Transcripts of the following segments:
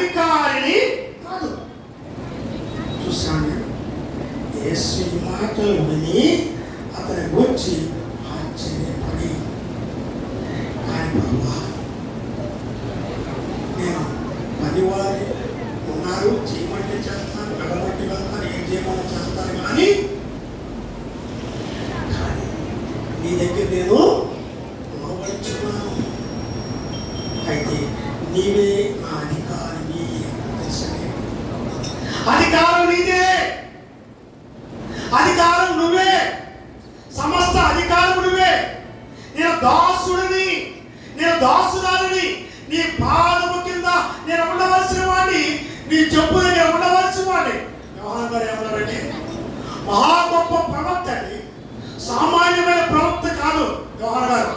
అధికారిని కాదు. చూసాను యేసు ఈ మాటలు విని అతని వచ్చి ఆశ్చర్యపడి, ఆయన ప్రభా, నేను పనివారి ఉన్నారు, చేయమంటే చేస్తాను, వెళ్ళబట్టి వెళ్తాను, ఏం చేయమని చేస్తాను, కానీ నీ దగ్గర నేను లోబడుచున్నాను. అయితే నీవే నా అధికారిని. అధికారం నీదే, అధికారం నువ్వే, సమస్త అధికారం నువ్వే. నేను దాసుడిని, నేను దాసురాలిని, నీ పాదము కింద నేను ఉండవలసిన వాడిని, నీ చెప్పులు నేను ఉండవలసిన వాడిని. యోహాను గారు ఏమన్నారంటే, మహా గొప్ప ప్రవక్త అండి, సామాన్యమైన ప్రవక్త కాదు యోహాను గారు.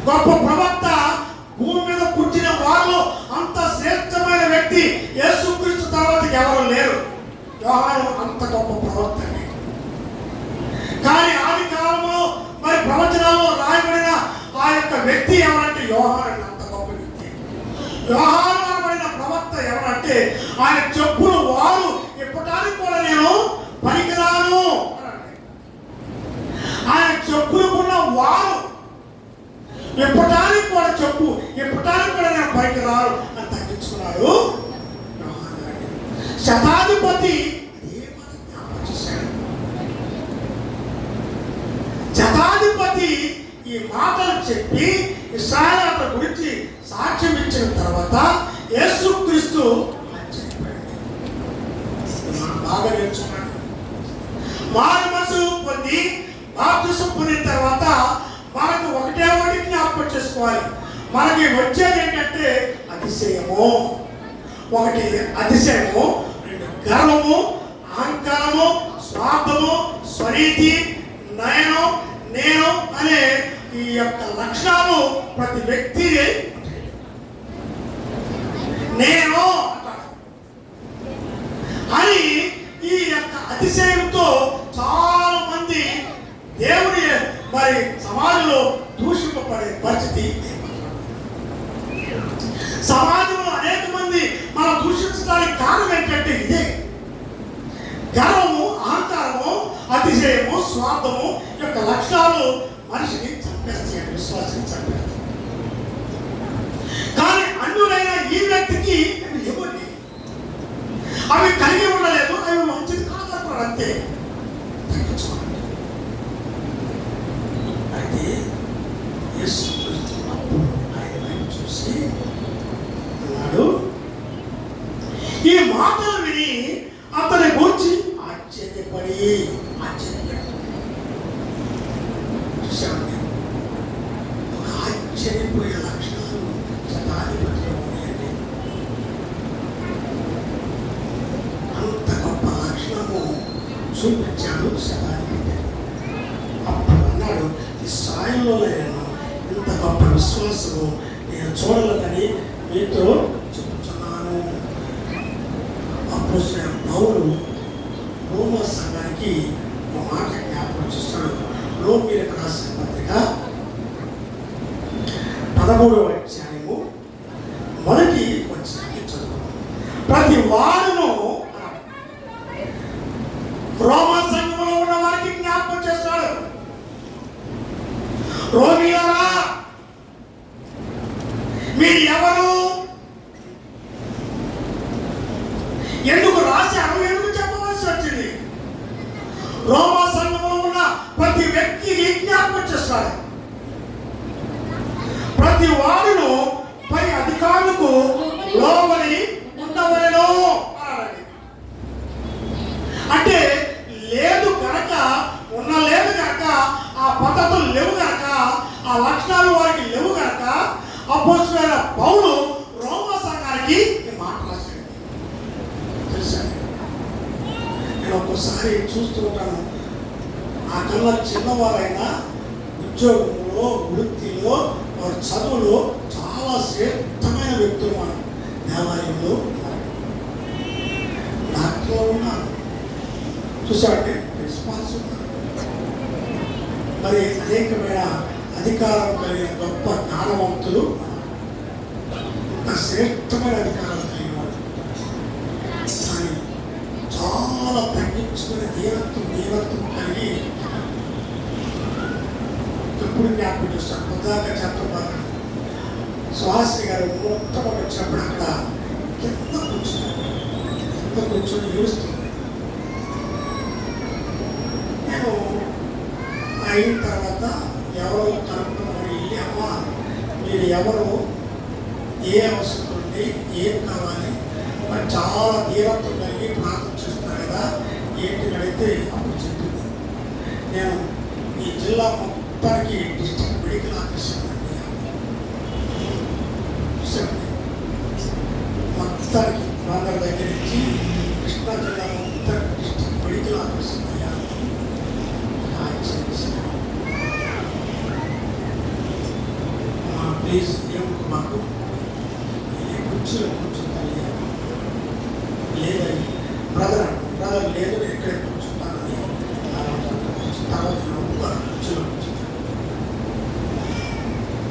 గొప్ప ప్రవక్త, భూమి మీద పుట్టిన వారిలో అంత శ్రేష్టమైన వ్యక్తి యేసుక్రీస్తు తర్వాత ఎవరు లేరు. యోహాను అంత గొప్ప ప్రవక్త అండి. కానీ ఆది కాలంలో మరి ప్రవచనాల్లో రాయబడిన ఆ యొక్క వ్యక్తి ఎవరంటే యోహాను. అంత గొప్ప వ్యక్తి యోహాను అనబడిన ప్రవక్త ఎవరంటే, ఆయన చెప్పులు వారు ఇప్పటానికి కూడా నేను పనికిరాను, ఆయన చెప్పులుకున్న వారు ఇప్పటానికి కూడా చెప్పు, ఇప్పటానికి కూడా నేను పైకి రారు అని తగ్గించుకున్నాడు. శతాధిపతి శతాధిపతి ఈ మాటలు చెప్పి ఇశ్రాయేలు గురించి సాక్ష్యం ఇచ్చిన తర్వాత యేసుక్రీస్తు బాగా నేర్చుకున్నాడు. మారు మనసు పొంది బాప్తిసం పొందిన తర్వాత మనకు ఒకటే ఒకటి జ్ఞాపకం చేసుకోవాలి. మనకి వచ్చేది ఏంటంటే అతిశయము. ఒకటి అతిశయము, రెండు గర్వము, అహంకారము, స్వార్థము, స్వరీతి, నయనం, నేను అనే ఈ యొక్క లక్షణాలు ప్రతి వ్యక్తి నేను అని ఈ యొక్క అతిశయంతో చాలా మంది దేవుని మరి సమాజంలో దూషింపబడే పరిస్థితి. సమాజంలో అనేక మంది మనం దూషించడానికి కారణం ఏంటంటే ఇదే గర్వము, అహంకారము, అతిశయము, స్వార్థము యొక్క లక్షణాలు మనిషిని చంపేస్తాయి, విశ్వాసాన్ని చంపేస్తాయి. కానీ అన్యులైన ఈ వ్యక్తికి అవి ఇవ్వండి, అవి కలిగి ఉండలేదు, అవి మంచిది కాదు అంతే. అయితే యేసుక్రీస్తు ఆయన వైపు చూసి అన్నాడు, ఈ మాటలు విని అతని గురించి ఆశ్చర్యపడి ఆశ్చర్యపోయే లక్షణాలు శతాధిపతిలో ఉన్నాయండి. అంత గొప్ప లక్షణము చూపించాడు శతాధిపతి. అప్పుడు అన్నాడు, ఈ స్థాయిలో నేను ఇంత గొప్ప విశ్వాసము నేను చూడలేదని మీతో చెప్తున్నాను. అప్పుడు పౌలు రోమా సంఘానికి ఒక మాట జ్ఞాపకం చేస్తాడు. రోమీయులకు రాసిన పత్రిక 13వ అధ్యాయము మొదటి వచనాన్ని చదువుతాం. ప్రతి వాడును రోమా సంఘంలో ఉన్న వారికి జ్ఞాపకం చేస్తాడు. రోమీయులారా, మీరు ఎవరు, ఎందుకు రాశారు, ఎందుకు చెప్పవలసి వచ్చింది? రోమా సంఘంలో ఉన్న ప్రతి వ్యక్తికి జ్ఞాపకం చేస్తాడు. ప్రతి వాడును పై అధికారులకు లోబడి ఉండవలెను అంటే లేదు కనుక, ఉండలేదు కనుక, ఆ పద్ధతులు లేవు కనుక, ఆ లక్షణాలు వారికి లేవు కనుక అపోస్తలుడైన పౌలు రోమా సంఘానికి మాట రాశాడు. తెలుసా, నేను ఒక్కసారి చూస్తూ ఉంటాను, నాకన్నా చిన్నవారైనా ఉద్యోగంలో, వృత్తిలో, వారి చదువులో చాలా శ్రేష్టమైన వ్యక్తులు మనం దేవాలయంలో డాక్టర్లో ఉన్నారు, చూసామంటే రెస్పాన్స్ ఉన్నారు, మరి అనేకమైన అధికారం కలిగిన గొప్ప జ్ఞానవంతులు. ఇంత శ్రేష్టమైన అధికారాలు కలిగినాడు. కానీ చాలా తగ్గించుకునే దీనత్వం కలిగి ఎప్పుడు జ్ఞాపకం చేస్తాను. కొద్దాక చెప్తాను సుహాసిని గారు మొత్తం వచ్చినప్పుడు అక్కడ కింద కూర్చొని ఏడుస్తుంది. నేను అయిన తర్వాత ఎవరో కనుక్కున్నాను, వెళ్ళి అమ్మ మీరు ఎవరు, ఏ అవసరం ఉంది, ఏం కావాలి, మరి చాలా తీవ్రత్వం కలిగి ప్రార్థన చేస్తున్నారు కదా ఏంటి అడిగితే అప్పుడు చెప్పింది, నేను ఈ జిల్లా మొత్తానికి డిస్ట్రిక్ట్ మెడికల్ ఆఫీసర్ అండి, మొత్తానికి వాళ్ళ దగ్గర నుంచి కృష్ణా జిల్లా మొత్తానికి డిస్ట్రిక్ట్ మెడికల్ ఆఫీసర్ అయ్యా. ప్లీజ్ ఏమో మాకు కుర్చీలో కూర్చుంటాను లేదని బ్రదర్ లేదు నేను ఇక్కడే కూర్చుంటానని తర్వాత కుర్చీలో కూర్చుంటాను.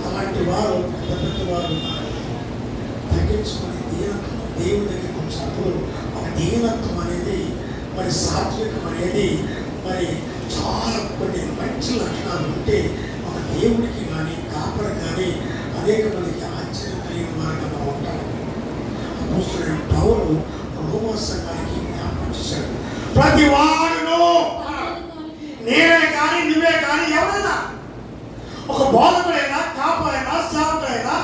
అలాంటి వారు పెద్ద వారు తగ్గించుకునే దీనత్వం దేవుడి దగ్గరికి వచ్చినప్పుడు ఒక దీనత్వం అనేది మరి సాత్వికం అనేది మరి చాలా కొన్ని మంచి లక్షణాలు ఉంటే ఒక దేవుడికి కానీ కాపరికి కానీ అనేక మందికి ఆశ్చర్యం కలిగిన వారిగా మనం ఉంటాము. అపోస్తలుడైన పౌలు రోమా సంఘానికి జ్ఞాపకం చేశాడు, ప్రతి వాడును నేనే కానీ నువ్వే కానీ ఎవరైనా ఒక బోధకుడైనా కాపరైనా సేవకుడైనా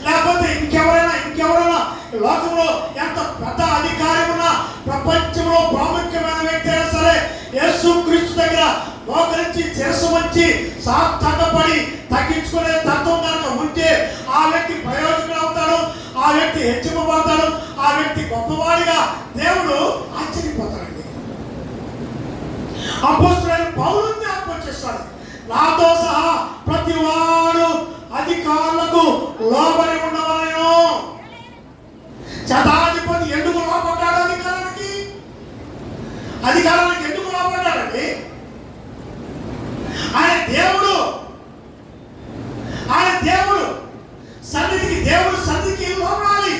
లేకపోతే ఇంకెవరైనా లోకంలో ఎంత పెద్ద అధికారం ఉన్నా ప్రపంచంలో ప్రాముఖ్యమైన వ్యక్తి అయినా సరే యేసు క్రీస్తు దగ్గర మోకరించి శిరస్సు వచ్చి సాష్టాంగపడి తగ్గించుకునే తత్వం కనుక ఉంటే ఆ వ్యక్తి ప్రయోజకుడు అవుతాడు, ఆ వ్యక్తి హెచ్చింపబడతాడు, ఆ వ్యక్తి గొప్పవాడిగా దేవుడు ఆశ్చర్యపోతాడండి. అపోస్తలుడైన పౌలు జ్ఞాపకం చేస్తాడు, నాతో సహా ప్రతి వాడు అధికారులకు లోబడి ఉండవలెను. శతాధిపతి ఎందుకు లోపడ్డాడు? అధికారానికి ఎందుకు లోపడ్డాడండి? ఆయన దేవుడు దేవుడు సన్నిధికి లోపడాలి,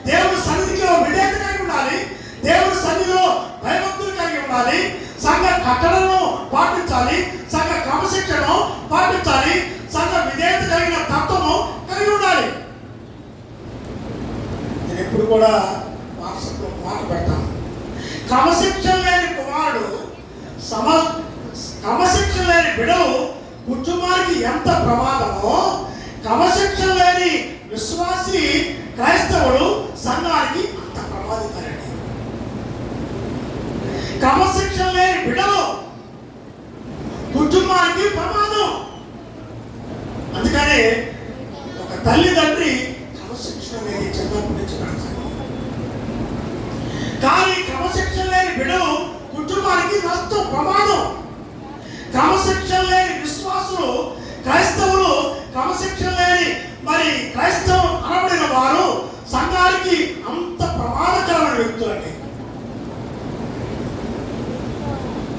దేవుడు సన్నిధికి విధేయత కలిగి ఉండాలి, దేవుడు సన్నిధిలో భయభక్తులు కలిగి ఉండాలి, సంఘ కట్టడను పాటించాలి, సంఘ క్రమశిక్షణను పాటించాలి, సంఘ విధేయత కలిగిన తత్వము కలిగి ఉండాలి. నేను ఎప్పుడు కూడా వాట్సాప్లో మాట పెడతాను, క్రమశిక్షణ లేని కుమారుడు క్రమశిక్షణ లేని బిడవు కుటుంబానికి ఎంత ప్రమాదమో క్రమశిక్షణ లేని విశ్వాసి క్రైస్తవుడు సంఘానికి అంత ప్రమాదకరండి. క్రమశిక్షణ లేని బిడవు కుటుంబానికి ప్రమాదం. అందుకనే ఒక తల్లిదండ్రి క్రమశిక్షణ అనేది చిన్నప్పటి నుంచి పెడతారు, కానీ క్రమశిక్షణ లేని బిడవు కుటుంబానికి నష్టం, ప్రమాదం. క్రమశిక్షణ లేని విశ్వాసులు క్రైస్తవులు క్రమశిక్షణ లేని మరి క్రైస్తవం అనబడిన వారు సంఘానికి అంత ప్రమాదకరమైన వ్యక్తులండి.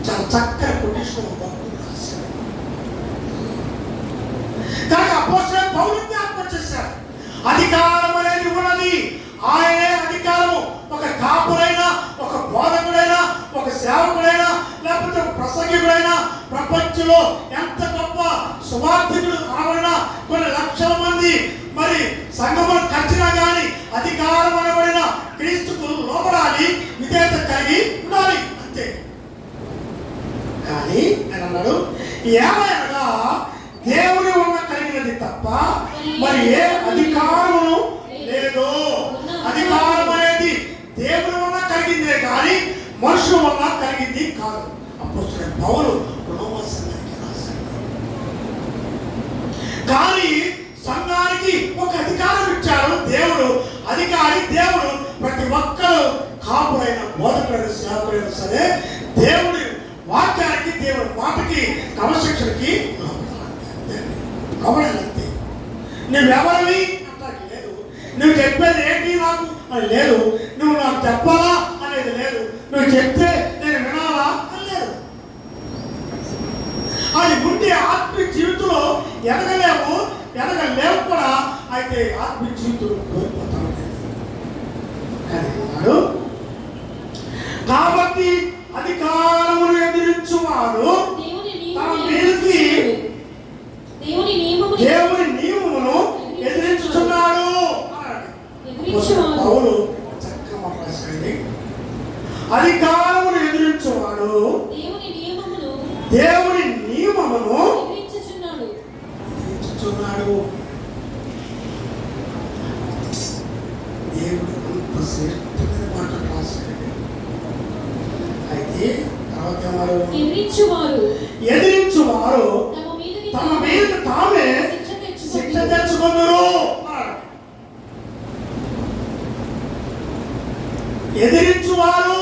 చాలా చక్కని కొటేషన్ రాశారు. కానీ అపోస్తలుడైన పౌలు జ్ఞాపకం చేశారు, అధికారం అనేది ఉన్నది, ఆయనే అధికారము. ఒక కాపురైనా, ఒక బోధకుడైనా, ఒక సేవకుడైనా, లేకపోతే ఒక ప్రసంగికుడైనా, ప్రపంచంలో ఎంత గొప్ప సువార్థికుడు అనబడినా కొన్ని లక్షల మంది మరి సంఘమును కట్టినా కానీ అధికారం అనబడిన క్రీస్తుకు లోబడాలి, విధేయత కలిగి ఉండాలి, అంతే. కానీ నేను అన్నాడు, ఏమైనా దేవుని వల్ల కలిగినది తప్ప మరి ఏ అధికారమును లేదు. అధికారం అనేది దేవుని వల్ల కలిగిందే కానీ మనుషుల వల్ల కలిగింది కాదు. అపోస్తలుడైన పౌలు రోమా సంఘానికి రాశాడు. కానీ సంఘానికి ఒక అధికారం ఇచ్చాడు దేవుడు. అధికారి దేవుడు. ప్రతి ఒక్కరు కాపురైన బోధకుడైన సేవకుడైనా సరే దేవుడి వాక్యానికి, దేవుడి మాటకి, క్రమశిక్షణకి లోబడాలంతే. నువ్వెవరివి అంటానికి లేదు, నువ్వు చెప్పేది ఏంటి నాకు అని లేదు, నువ్వు నాకు చెప్పాలా అనేది లేదు, నువ్వు చెప్తే నేను వినాలా అని లేదు. అది ఉంటే ఆత్మీయ జీవితంలో ఎదగలేవు కూడా. అయితే ఆత్మీయ జీవితంలో కోల్పోతాను. కానీ అన్నాడు, కాబట్టి అధికారమును ఎదిరించువాడు తన మీదకి దేవుని నియమమును ఎదిరించుచున్నాడు. పౌలు చక్కగా మాట్లాడండి. అధికారమును ఎదిరించువాడు దేవుని నియమమును ఎదిరించుచున్నాడు. దేవుడు అంత శ్రేష్టమైన మాట రాశాడు. అయితే తర్వాత ఎదిరించువారు తమ మీద తామే శిక్ష తెచ్చుకొందురు. ఎదిరించువారు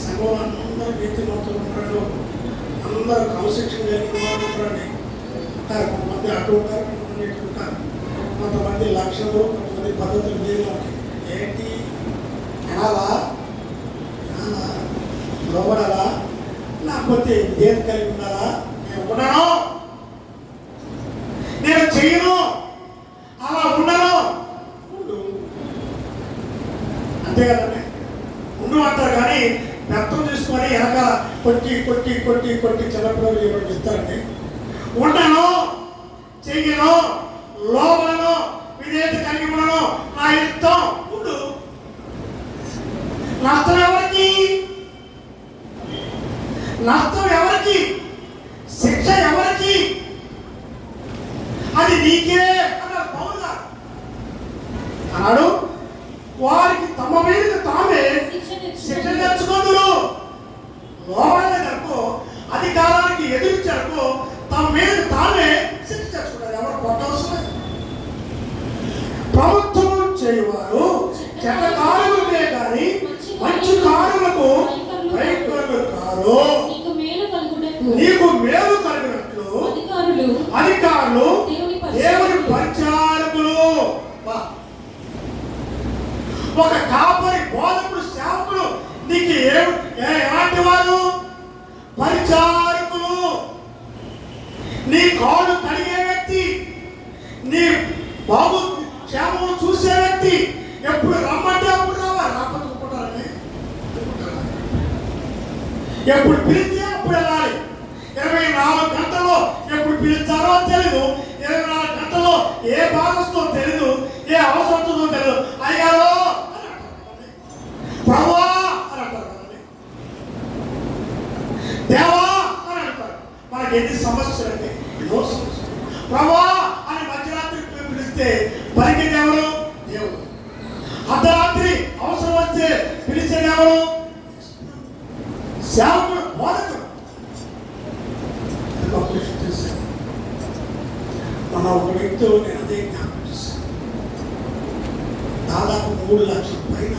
సంఘం అందరూ నీతిమంతులు ఉంటాడు, అందరూ క్రమశిక్షణ కలిగిన వారు ఉంటారండి. కొంతమంది అటు ఉంటారు, కొంతమంది ఇటు ఉంటారు, కొంతమంది లక్ష్యము, కొంతమంది పద్ధతులు లేదు. ఏంటి వినాలా లోబడాలా, లేకపోతే దేని కలిగి ఉండాలా? నేను ఉండను, నేను చెయ్యను, అలా ఉండను. అంతే కదండి, ఉండు అంటారు. కానీ పెద్దం తీసుకొని వెనకాల కొట్టి కొట్టి కొట్టి కొట్టి చిన్నపిల్లలు ఏమని చెప్తారండి. ఉండను, చెయ్యను, లోబడను, విధేయత కలిగి ఉండను, నా ఇష్టం ఉండు. నష్టం ఎవరికి? నష్టం ఎవరికి? శిక్ష ఎవరికి? అది నీకే అన్నాడు పౌలు గారు. అన్నాడు, వారికి తమ మీద తామే శిక్ష తెచ్చుకొందురు. లోబడలేదనుకో, అధికారానికి ఎదిరించారనుకో, తమ మీద తామే శిక్ష తెచ్చుకుంటారు. ఎవరు కొట్టవలసిన? ప్రభుత్వం చేయవారు చెడ్డ కార్యములకే కానీ మంచి కార్యములకు భయపడరు కారు. నీకు మేలు కలిగినట్లు అధికారులు దేవుని పరిచారకులు. ఒక కాపరి, బోధకుడు, సేవకుడు నీకు ఎలాంటి వారు? పరిచారకులు. నీ కాళ్ళు కడిగే వ్యక్తి, నీ బాబు క్షేమం చూసే వ్యక్తి. ఎప్పుడు రమ్మంటే అప్పుడు రావాలి, రాకపోతే ఎప్పుడు పిలిస్తే అప్పుడు వెళ్ళాలి. 24 గంటల్లో ఎప్పుడు పిలుస్తారో తెలియదు, 24 గంటల్లో ఏ బాధ వస్తుందో తెలియదు, ఏ అవసరం వస్తుందో తెలియదు. అయ్యారో ప్రభువా అని అంటారు కదండి, దేవా అని అంటారు. మనకి ఎన్ని సమస్యలు అంటే ఎన్నో సమస్యలు. ప్రభువా అని మధ్యరాత్రి పిలిస్తే పలికేది ఎవరు? దేవుడు. అర్ధరాత్రి అవసరం వస్తే పిలిచేది ఎవరు? సేవకుడు, బోధకుడు. మన ఒక వ్యక్తి నేను అదే జ్ఞాపకం చేశాను. దాదాపు 3 లక్షల పైన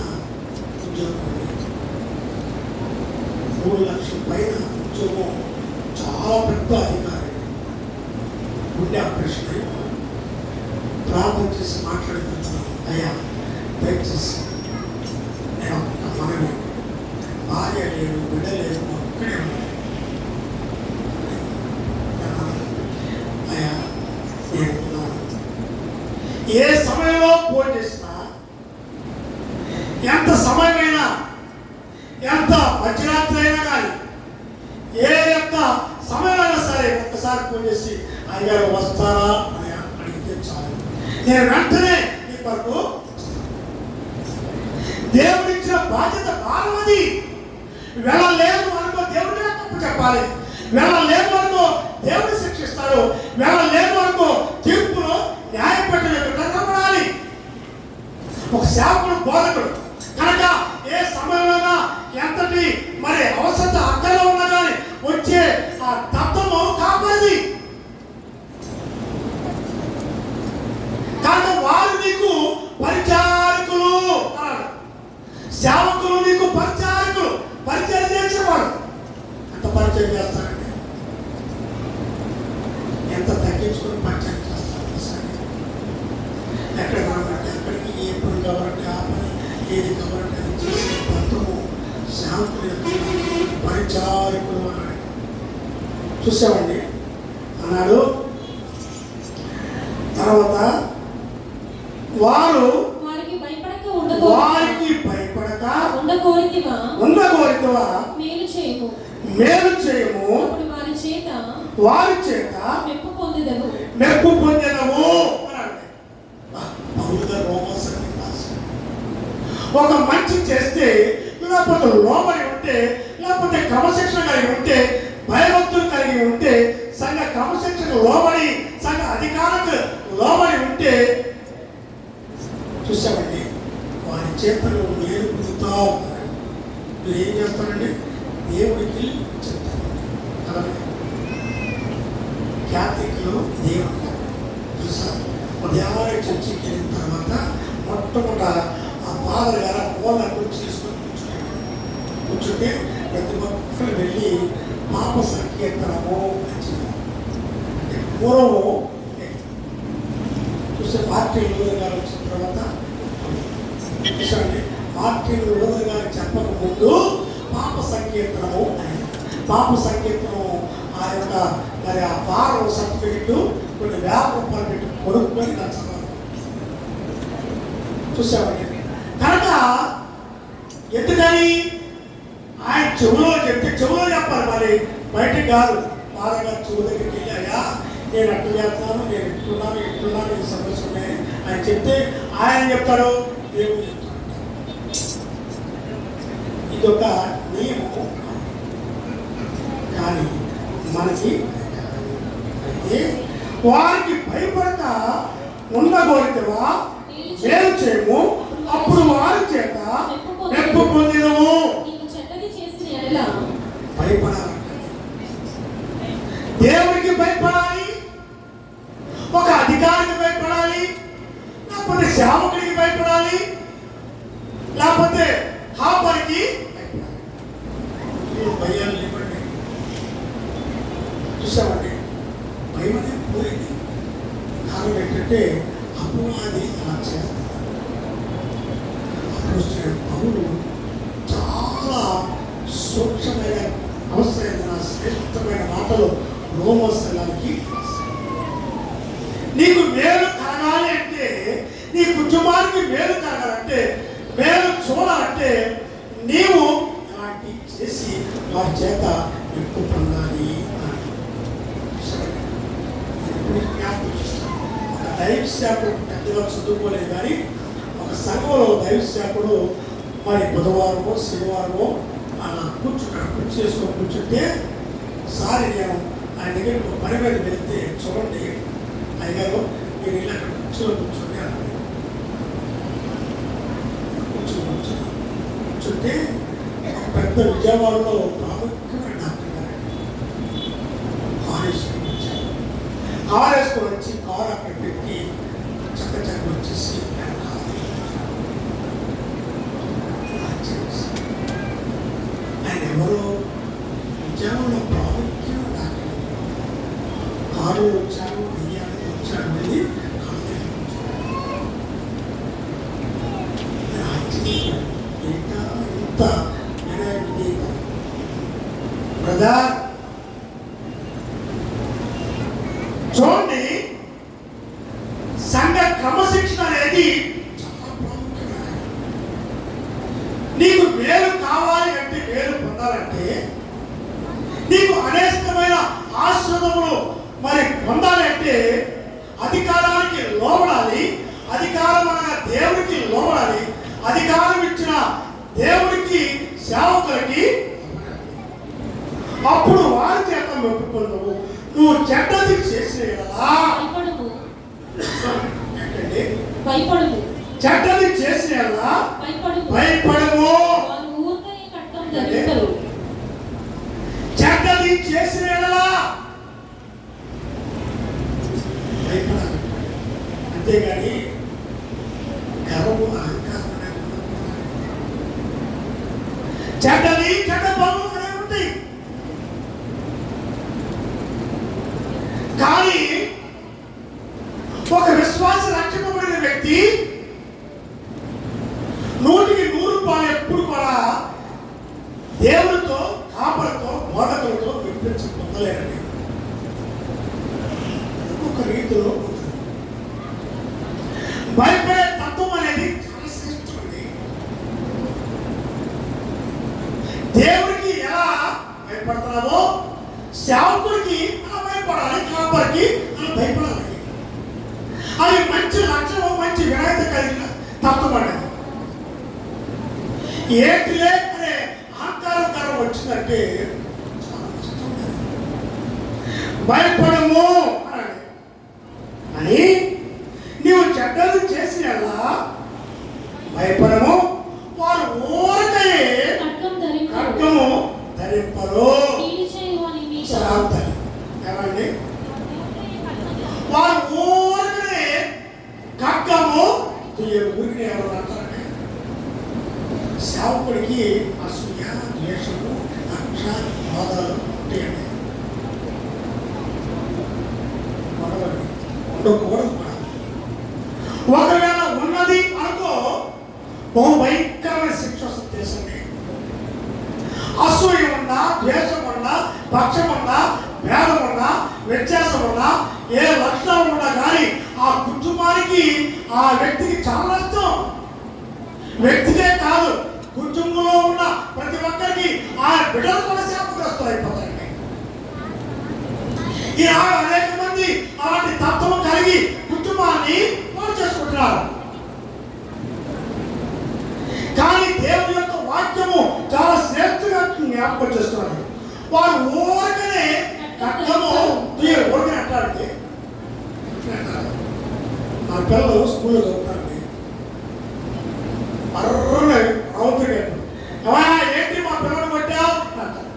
ఉద్యోగం, 3 లక్షల పైన ఉద్యోగం, చాలా పెద్ద అధికారి. గుండె ఆపరేషన్ అయి ప్రార్థన చేసి మాట్లాడుతున్నాను, అయ్యా దయచేసి నేను మనమే, భార్య లేదు, బిడ్డ లేదు, ఒక్కడే అయ్యా నేను ఏ సమయంలో ఫోన్ చేసినా, ఎంత సమయమైనా, ఎంత మధ్యరాత్రి అయినా కానీ, ఏ యొక్క సమయమైనా సరే ఒక్కసారి ఫోన్ చేసి అయ్యారు వస్తారా అని అడిగితే చాలు, నేను వెంటనే నీ వరకు. దేవుడిచ్చిన బాధ్యత భారమది. వెళ్ళలేదు అనుకో, దేవుడే తప్పు చెప్పాలి. వెళ్ళలేదు అనుకో, దేవుడు శిక్షిస్తాడు. వెళ్ళలేదు అనుకో, తీర్పులో న్యాయపట్టినట్టు కనబడాలి. ఒక సేవకుడు, బోధకుడు కనుక ఏ సమయంలోనా ఎంతటి మరి అవసరం అక్కలో ఉన్నా కానీ వచ్చే ఆ తత్వము కాపాది. కనుక వారు నీకు పరిచారకులు అన్నాడు. సేవకులు నీకు పరిచారకులు, పరిచయం చేసేవాడు. ఎంత పరిచయం చేస్తారండి, ఎంత తగ్గించుకుని పరిచయం చేస్తారు. ఎక్కడ కావాలంటే అక్కడికి, ఏ పని కావాలంటే ఆ పని, ఏది కావాలంటే అది చేసే తత్వము సేవకులు యొక్క పరిచారకులు అన్నాడు. చూసామండి అన్నాడు. తర్వాత వారు వారికి భయపడక ఉండగోరితివా మేలు చేయము. అప్పుడు వారి చేత మెప్పు పొందెదవు అన్నాడు. పౌలు గారు రోమన్స్కి రాశారు. ఒక మంచి చేస్తే, లేకపోతే లోబడి ఉంటే, లేకపోతే క్రమశిక్షణ కలిగి ఉంటే, భయభక్తులు కలిగి ఉంటే, సంఘ క్రమశిక్షణ లోబడి, సంఘ అధికారులకు లోబడి ఉంటే, చూసామండి వారి చేతలు మేలు పొందుతావు. మీరు ఏం చేస్తారండి? దేవుడికి చెప్తారు. అలాగే క్యాథలిక్లో దేవుడు చూసారు. ఉదయాన్నే చర్చికి వెళ్ళిన తర్వాత మొట్టమొదట ఆ ఫాదర్ గారు ఫోన్ అడ్డు చేసుకొని కూర్చుంటే ప్రతి ఒక్కరు వెళ్ళి పాప సంకీర్తనము అంటే పూర్వం చూస్తే మార్టిన్ లూథర్ గారు వచ్చిన తర్వాత చూసండి, మార్టిన్ లూథర్ గారు చెప్పక ముందు పాప సంకీర్తనము అని, పాప సంకీర్తనము ఆ యొక్క మరి ఆ ఫారం సర్టిఫికెట్ కొన్ని ₹50 పెట్టి కొనుక్కొని నచ్చవాలి. చూసామండి. కనుక ఎందుకని ఆయన చెవులో చెప్తే చెవులో చెప్పాలి, మరి బయటకు కాదు. బాగా చెవు దగ్గరికి వెళ్ళి అయ్యా నేను అట్టు చేస్తున్నాను, నేను ఇట్టున్నాను ఈ సమస్య ఉన్నాయి ఆయన చెప్తే ఆయన చెప్తాడు, దేవుడు చెప్తాడు. ఇదొక నియమం. కానీ మనకి అయితే వారికి భయపడక ఉండగోరితేవా మేలు చేయము, అప్పుడు వారి చేత మెప్పు పొందినము. భయపడాలి, దేవుడికి భయపడాలి, ఒక అధికారికి భయపడాలి, లేకపోతే సేవకుడికి భయపడాలి, లేకపోతే హాపరికి భయపడాలి. భయాలు లేవండి. చూసామండి, భయం అనేది పోయింది. కారణం ఏంటంటే అపవాది అలా చేస్తారు. పౌలు చాలా సూక్ష్మమైన అవసరమైన శ్రేష్టమైన మాటలు రోమన్ సంఘానికి నీకు మేలు కలగాలి అంటే, నీ కుటుంబానికి మేలు కలగాలంటే, మేలు చూడాలంటే నీవు ఇలాంటి చేసి వారి చేత ఎక్కువ పొందాలి. ఒక దైవ సేవకుడు పెద్దగా చదువుకోలేదు, కానీ ఒక సంఘంలో దైవ సేవకుడు మరి బుధవారమో శనివారమో అలా కుర్చీ చేసుకొని కూర్చుంటే, సారి నేను ఆయన దగ్గర ఒక పని మీద వెళ్తే, చూడండి అయ్యగారు మీరు ఇలా కూర్చోండి అన్నాడు. కూర్చుంటే ఒక పెద్ద విజయవాడలో ప్రాముఖ్యమైన డాక్టర్ గారు కారు వేసుకొని వచ్చి కారు అక్కడ పెట్టి చక్క వచ్చేసి ఆయన ఎవరో విజయవాడలో ప్రాముఖ్యమైన డాక్టర్. కారు వచ్చాను, బియ్యాన్ని వచ్చాను అనేది ఇంకా ఇంత బ్రదర్ చూడండి, సంఘ క్రమశిక్షణ అనేది చాలా ప్రాముఖ్యమైన. నీకు మేలు కావాలి అంటే, మేలు పొందాలంటే, నీకు అనేకమైన ఆశ్రదములు మరి పొందాలి అంటే అధికారానికి లోబడాలి. అధికారం అనగా దేవుడికి లోబడాలి. అధికారం ఇచ్చిన దేవుడికి సేవకులకి, అప్పుడు వారి చేత మెప్పు పొందవు. నువ్వు చెడ్డది చేసే కదా, చెడ్డది చేసే కదా భయపడము. చెడ్డది చేసిన భయపడాలి, అంతేగాని గర్వము అహంకారం చెడ్డది చెడ్డ పనులు అనేవి ఉంటాయి. కానీ ఒక విశ్వాస రక్షింపబడిన వ్యక్తి 100% ఎప్పుడు కూడా దేవుడితో, కాపలతో, బోధకులతో వినిపించి పొందలేరండి. ఒక రీతిలో భయపడే తత్వం అనేది చాలా శ్రేష్టమండి. ఏంటిలే అనే అహంకారం గర్వం వచ్చిందంటే చాలా కష్టం. భయపడము అన్నాడు. అని నీవు చెడ్డలు చేసినలా భయపడము, వారు ఊరకే ఖడ్గము ధరింపరు. ఏమండి, వారు ఊరకనే ఖడ్గము ఊరికి ఎవరు అంటారండి? సేవకుడికి అసూయ, ద్వేషము, కక్ష, బాధలు ఉంటాయండి. ఉండకూడదు. ఒకవేళ ఉన్నది అనుకో, బహు భయంకరమైన శిక్ష వస్తుంది. దేశండి అసూయ ఉన్నా, ద్వేషం ఉన్నా, పక్షం ఉన్నా, భేదం ఉన్నా, వ్యత్యాసం ఉన్నా, ఏ లక్షణం ఉన్నా కానీ ఆ కుటుంబానికి, ఆ వ్యక్తికి చాలా నష్టం. వ్యక్తికే కాదు, కుటుంబంలో ఉన్న ప్రతి ఒక్కరికి ఆ బిడ్డలు కూడా శాపగ్రస్తులు అయిపోతారండి. ఈ అనేక మంది అలాంటి తత్వం కలిగి కుటుంబాన్ని పాడు చేసుకుంటున్నారు. కానీ దేవుని యొక్క వాక్యము చాలా శ్రేష్టంగా జ్ఞాపకం చేస్తున్నారు. వారు ఊరకనే ఖడ్గము ఊరికనే అంటారండి. మా పిల్లలు స్కూల్లో చదువుతారండి. మర్రనే అవుతుంది. ఏంటి మా పిల్లలు కొట్టావు అంటారు.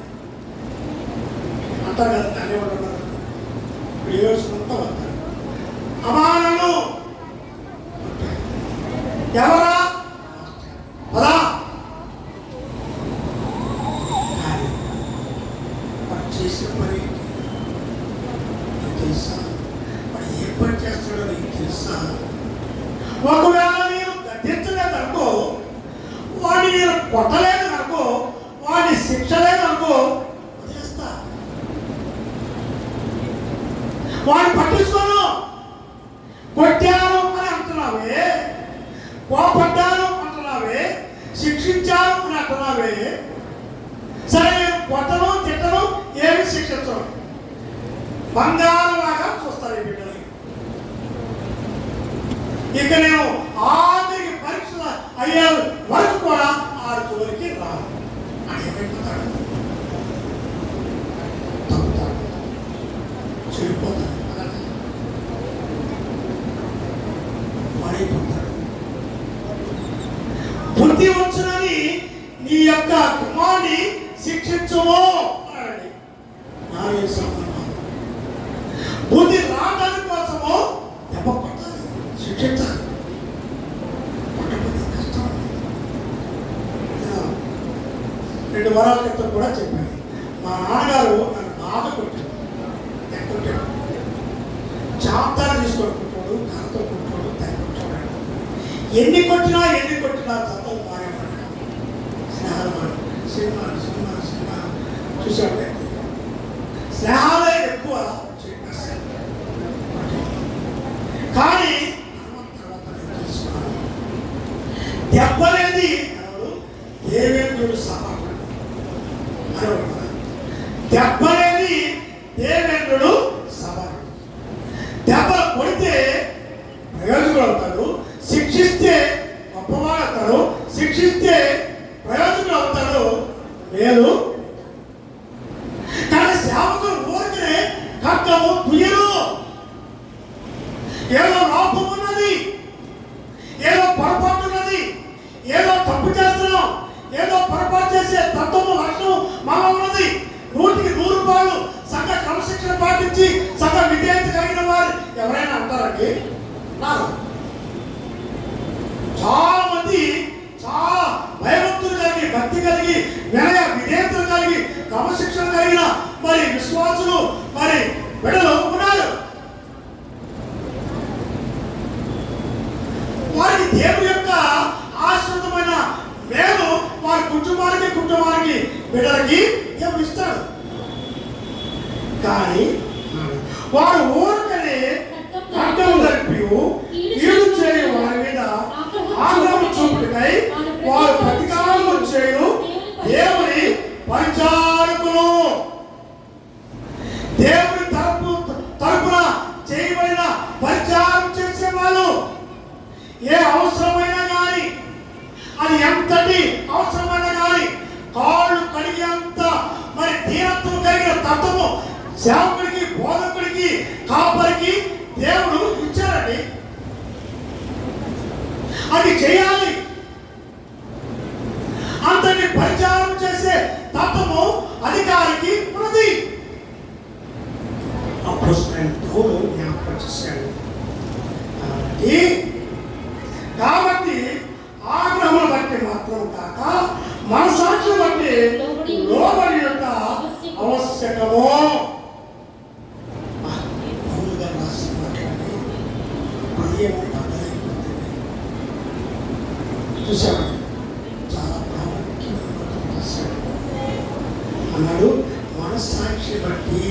అంటారు కదా, దాన్ని ఉంటున్నారు. ఏడుచుకుంటూ వస్తారు. అమానను ఎవరా పదా చేసిన పని తెలుసా? వాడు ఏ పని చేస్తాడో నీకు తెలుసా? ఒకవేళ నేను గద్దించలేదనుకో, వాడిని నేను కొట్టలేదనుకో, వాడిని శిక్ష లేదనుకో, వదిలేస్తా. వాడిని పట్టించుకోను. కొట్టాను అని అంటున్నావే, కోపడ్డాను అంటున్నావే, శిక్షించాను అని అంటున్నావే. సరే, నేను కొట్టను, తిట్టను, ఏమి శిక్షించను. బంగారం లాగా చూస్తారు ఈ బిడ్డలు. ఇక నేను ఆఖరికి పరీక్షలు అయ్యే వరకు కూడా ఆరు చివరికి రాను అని ఏమైపోతాడు? తప్పుతాడు, చెడిపోతాడు, పడిపోతాడు. బుద్ధి వచ్చునని నీ యొక్క కుమారుని శిక్షించము అన్నాడు. నా బుద్ధి రావడానికి కోసము దెబ్బ కొట్టాలి, శిక్షించాలి. కష్టం. 2 వారాల క్రితం కూడా చెప్పాను. మా నాన్నగారు నన్ను బాగా కొట్టాడు. ఎక్కొట్టాడు, చాప్తాలు తీసుకొని కొట్టాడు, కర్రతో కొట్టాడు, తగ్గి కొట్టాడు. ఎన్ని కొట్టినా తత్వం మారేవాడు. స్నేహాలు సినిమా చూసాడు. స్నేహాలే ఎక్కువ. కానీ దెబ్బనేది దేవేంద్రుడు సమానం. దెబ్బనేది దేవేంద్రుడు సమానం. దెబ్బ కొడితే ప్రయోజకుడు అవుతాడు, శిక్షిస్తే గొప్పవాడు అవుతాడు, శిక్షిస్తే ప్రయోజకుడు అవుతాడు. లేదు, కానీ సేవకులు ఊరికనే ఖడ్గము తుయ్యరు. ఏదో లోపం ఉన్నది, ఏదో పొరపాటు ఉన్నది, ఏదో తప్పు చేస్తున్నాం, ఏదో పొరపాటు చేసే తత్వము లక్షణం మనం ఉన్నది. 100కి 100 సంఘ క్రమశిక్షణ పాటించి సంఘ విధేయత కలిగిన వారు ఎవరైనా అంటారండి? చాలా మంది చాలా భయభక్తులు కలిగి, భక్తి కలిగి, వినయ విధేయతలు కలిగి, క్రమశిక్షణ కలిగిన మరి విశ్వాసులు మరి బిడ్డలు ఉన్నారు. వారికి దేవుని యొక్క ఆశ్రితమైన మేలు వారి కుటుంబానికి బిడ్డలకి దేవుడు ఇస్తాడు. కానీ వారు ఊరికనే ఖడ్గం జరిపి కీడు చేయు వారి మీద ఆగ్రహం చూపుటకై వారు ప్రతికారము చేయు దేవుని పరిచారకులు. దేవుని తరపున చేయబడిన పరిచారం చేసే వాళ్ళు ఏ అవసరమైనా కానీ, అది ఎంతటి అవసరమైన తత్వము సేవకుడికి, బోధకుడికి, కాపరికి దేవుడు ఇచ్చారండి. అది చేయాలి. అంతని పరిచారం చేసే తత్వము అధికారికి ఉన్నది. అప్పుడు జ్ఞాపకం చేశాడు. కాబట్టి ఆగ్రహమును బట్టి మాత్రం కాక మనసాక్షిని బట్టి లోబడి యొక్క ఆవశ్యకము. పౌలుగా రాసిన మాట్లాడి హృదయం పడ్డదైపోతుంది. చూసామండి, చాలా ప్రాముఖ్యమైన రాశాడు. అన్నాడు మనస్సాక్షి బట్టి.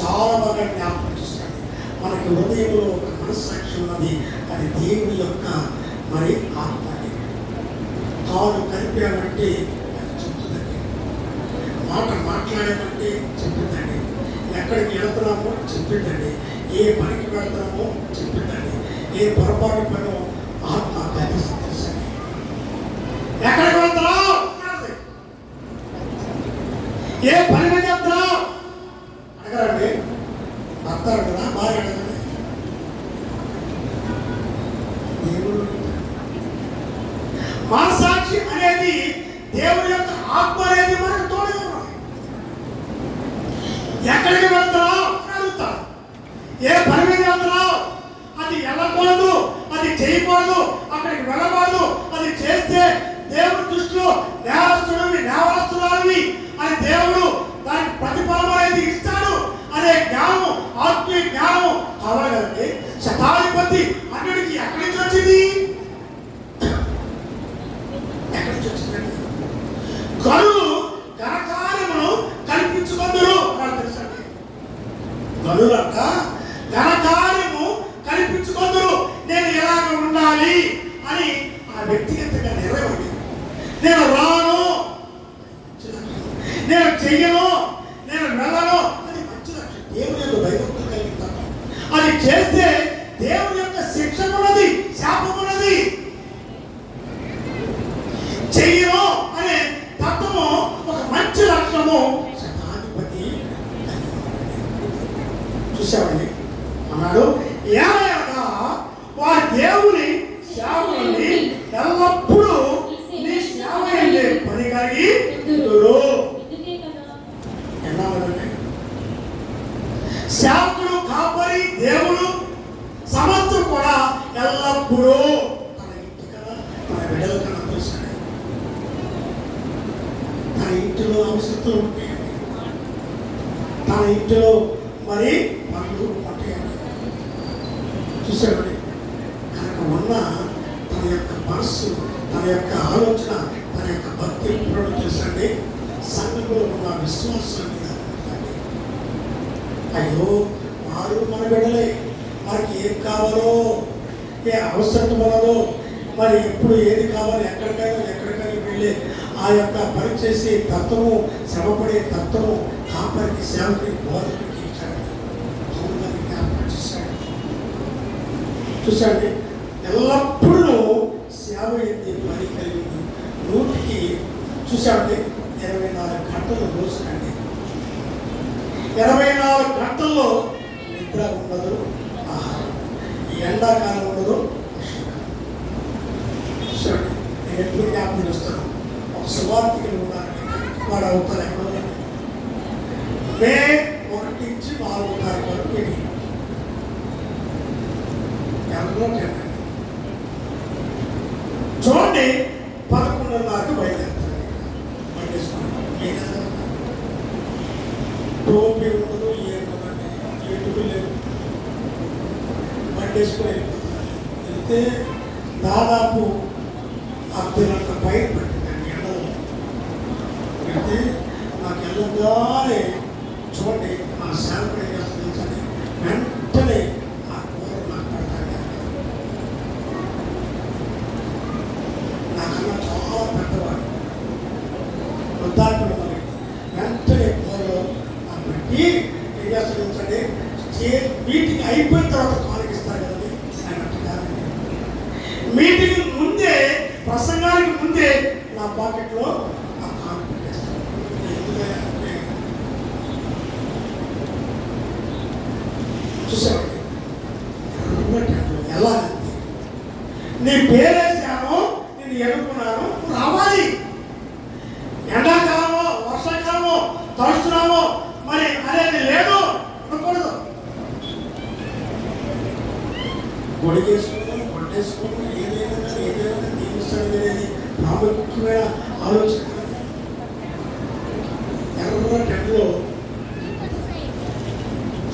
చాలా బాగా జ్ఞాపకం చేస్తాడు. మనకి హృదయంలో ఒక మనస్సాక్షి ఉన్నది. అది దేవుని యొక్క మరి ఆత్మని. కాలు కలిపామంటే అది చెప్తుందండి. మాట మాట్లాడామంటే చెప్పిందండి. ఎక్కడికి వెళ్తున్నామో చెప్పిందండి. ఏ పనికి వెళ్తున్నామో చెప్పిందండి. ఏ పొరపాటు పనో ఆత్మ తెలుసండి. ఎక్కడికి వెళ్తున్నావు, ఏ పని మీద వెళ్తున్నావు అడగరండి. భర్త అడగరా, భార్య అడగండి. దేవుడు మనసాక్షి అనేది దేవుడి యొక్క ఆత్మ అనేది మనకు తోడుగా ఉన్నది. ఎక్కడికి వెళ్తున్నావు అడుగుతాడు. ఏ పని మీద వెళ్తున్నావు, అది వెళ్ళకూడదు, అది చేయకూడదు, అక్కడికి వెళ్ళకూడదు, అది చేస్తే దేవుడి దృష్టిలో నేరస్తుడివి, నేరస్తురాలివి అని దేవుడు దానికి ప్రతిఫలం అనేది ఇస్తాడు అనే జ్ఞానం, ఆత్మీయ జ్ఞానం కావాలి కదండి. శతాధిపతి అన్నిటికీ ఎక్కడి నుంచి వచ్చింది? ఎక్కడి నుంచి వచ్చిందండి? గనులు ఘనకార్యమును కల్పించుకుందరు అని తెలుసండి. గనులంట ఘనకార్యము కల్పించుకుందరు. నేను ఎలాగ ఉండాలి అని ఆ వ్యక్తిగతంగా నెరవేరండి. నేను రాను, నేను చెయ్యను, నేను వెళ్ళను, అది మంచి లక్ష్యం. దేవుని యొక్క భయభక్తులు కలిగిస్తాను. అది చేస్తే దేవుని యొక్క శిక్ష ఉన్నది, శాపం ఉన్నది. చెయ్యను అనే తత్వము ఒక మంచి లక్ష్యము. శతాధిపతి చూసామండి. అన్నాడు ఏమనగా వారి దేవుని సేవకుని ఎల్లప్పుడూ నీ సేవ అయ్యే పని కలిగి సేవకుడు, కాపరి, దేవుడు సమస్తం కూడా ఎల్లప్పుడూ తన ఇంటి కదా, తన బిడ్డల కన్నా చూశాడు. తన ఇంటిలో అవసరతలు ఉంటాయండి. తన ఇంటిలో మరి పనులు ఉంటాయండి. చూసామండి. కనుక ఉన్న తన యొక్క మనస్సు, తన యొక్క ఆలోచన, తన యొక్క భక్తి ఎప్పుడు తెలుసండి సంఘంలో ఉన్న విశ్వాసం మీద. అయ్యో వారు మన బిడ్డలే, మనకి ఏం కావాలో, ఏ అవసరం మనదో, మరి ఎప్పుడు ఏది కావాలి, ఎక్కడికైనా వెళ్ళే ఆ యొక్క పని చేసే తత్వము, శ్రమపడే తత్వము కాపరికి, సేవకుడికి, బోధకుడికి ఇచ్చాడు. అవునని జ్ఞాపకం చేశాడు. చూసండి, ఎల్లప్పుడూ సేవ ఏంటి పని కలిగింది. 100కి చూసాండి 24 గంటలు రోజుకండి. 24 గంటల్లో నిద్ర ఉండదు, ఆహారం. ఈ ఎండాకాలం ఉండదు, చూసాండి. నేను ఎప్పుడు జ్ఞాపకం చేస్తాను. ఒక సువార్థికులు ఉన్నారండి, వాడు అవుతారు ఎక్కడో మే 1 నుంచి 4 తారీఖు వరకు ఎవరో చెప్పండి. చూడండి 11:30కు బయలుదేరుతారు. టోపీ ఉండదు, ఏముందండి, ఎటుకు లేదు, బండేసుకుని వెళ్ళిపోతారు. వెళ్తే దాదాపు అర్ధగంట బయట పట్టిందండి ఎండలో. వెళ్తే నాకు వెళ్ళగానే చూడండి మా సేవకుడు ఏం చేస్తుంది, వెంటనే ఆ కూర నాకు పెడతాడు. నాకన్నా చాలా పెద్దవాడు, వృద్ధాత్ముడు. మరి వెంటనే కూరలో నాకు పెట్టి ఏం చేస్తుంది, మీటింగ్ అయిపోయిన తర్వాత కాలికిస్తాడు కదండి. అన్నట్టుగా మీటింగ్ ముందే, ప్రసంగానికి ముందే నా పాకెట్లో ఆ కాలు పెట్టేస్తాను. ఎందుకంటే చూసామండి ఎలా ఉంది? నీ పేరేసాను, నేను ఎన్నుకున్నాను, రావాలి. ఎండాకాలమో వర్షాకాలమో తడుస్తున్నామో మరి అనేది లేదు, ఉండకూడదు. గొడిగేసుకోవడం కొట్టేసుకోవడం ఏదైనా తీరుస్తాడు అనేది ప్రాముఖ్యమైన ఆలోచన. ఎర్ర టెంట్లో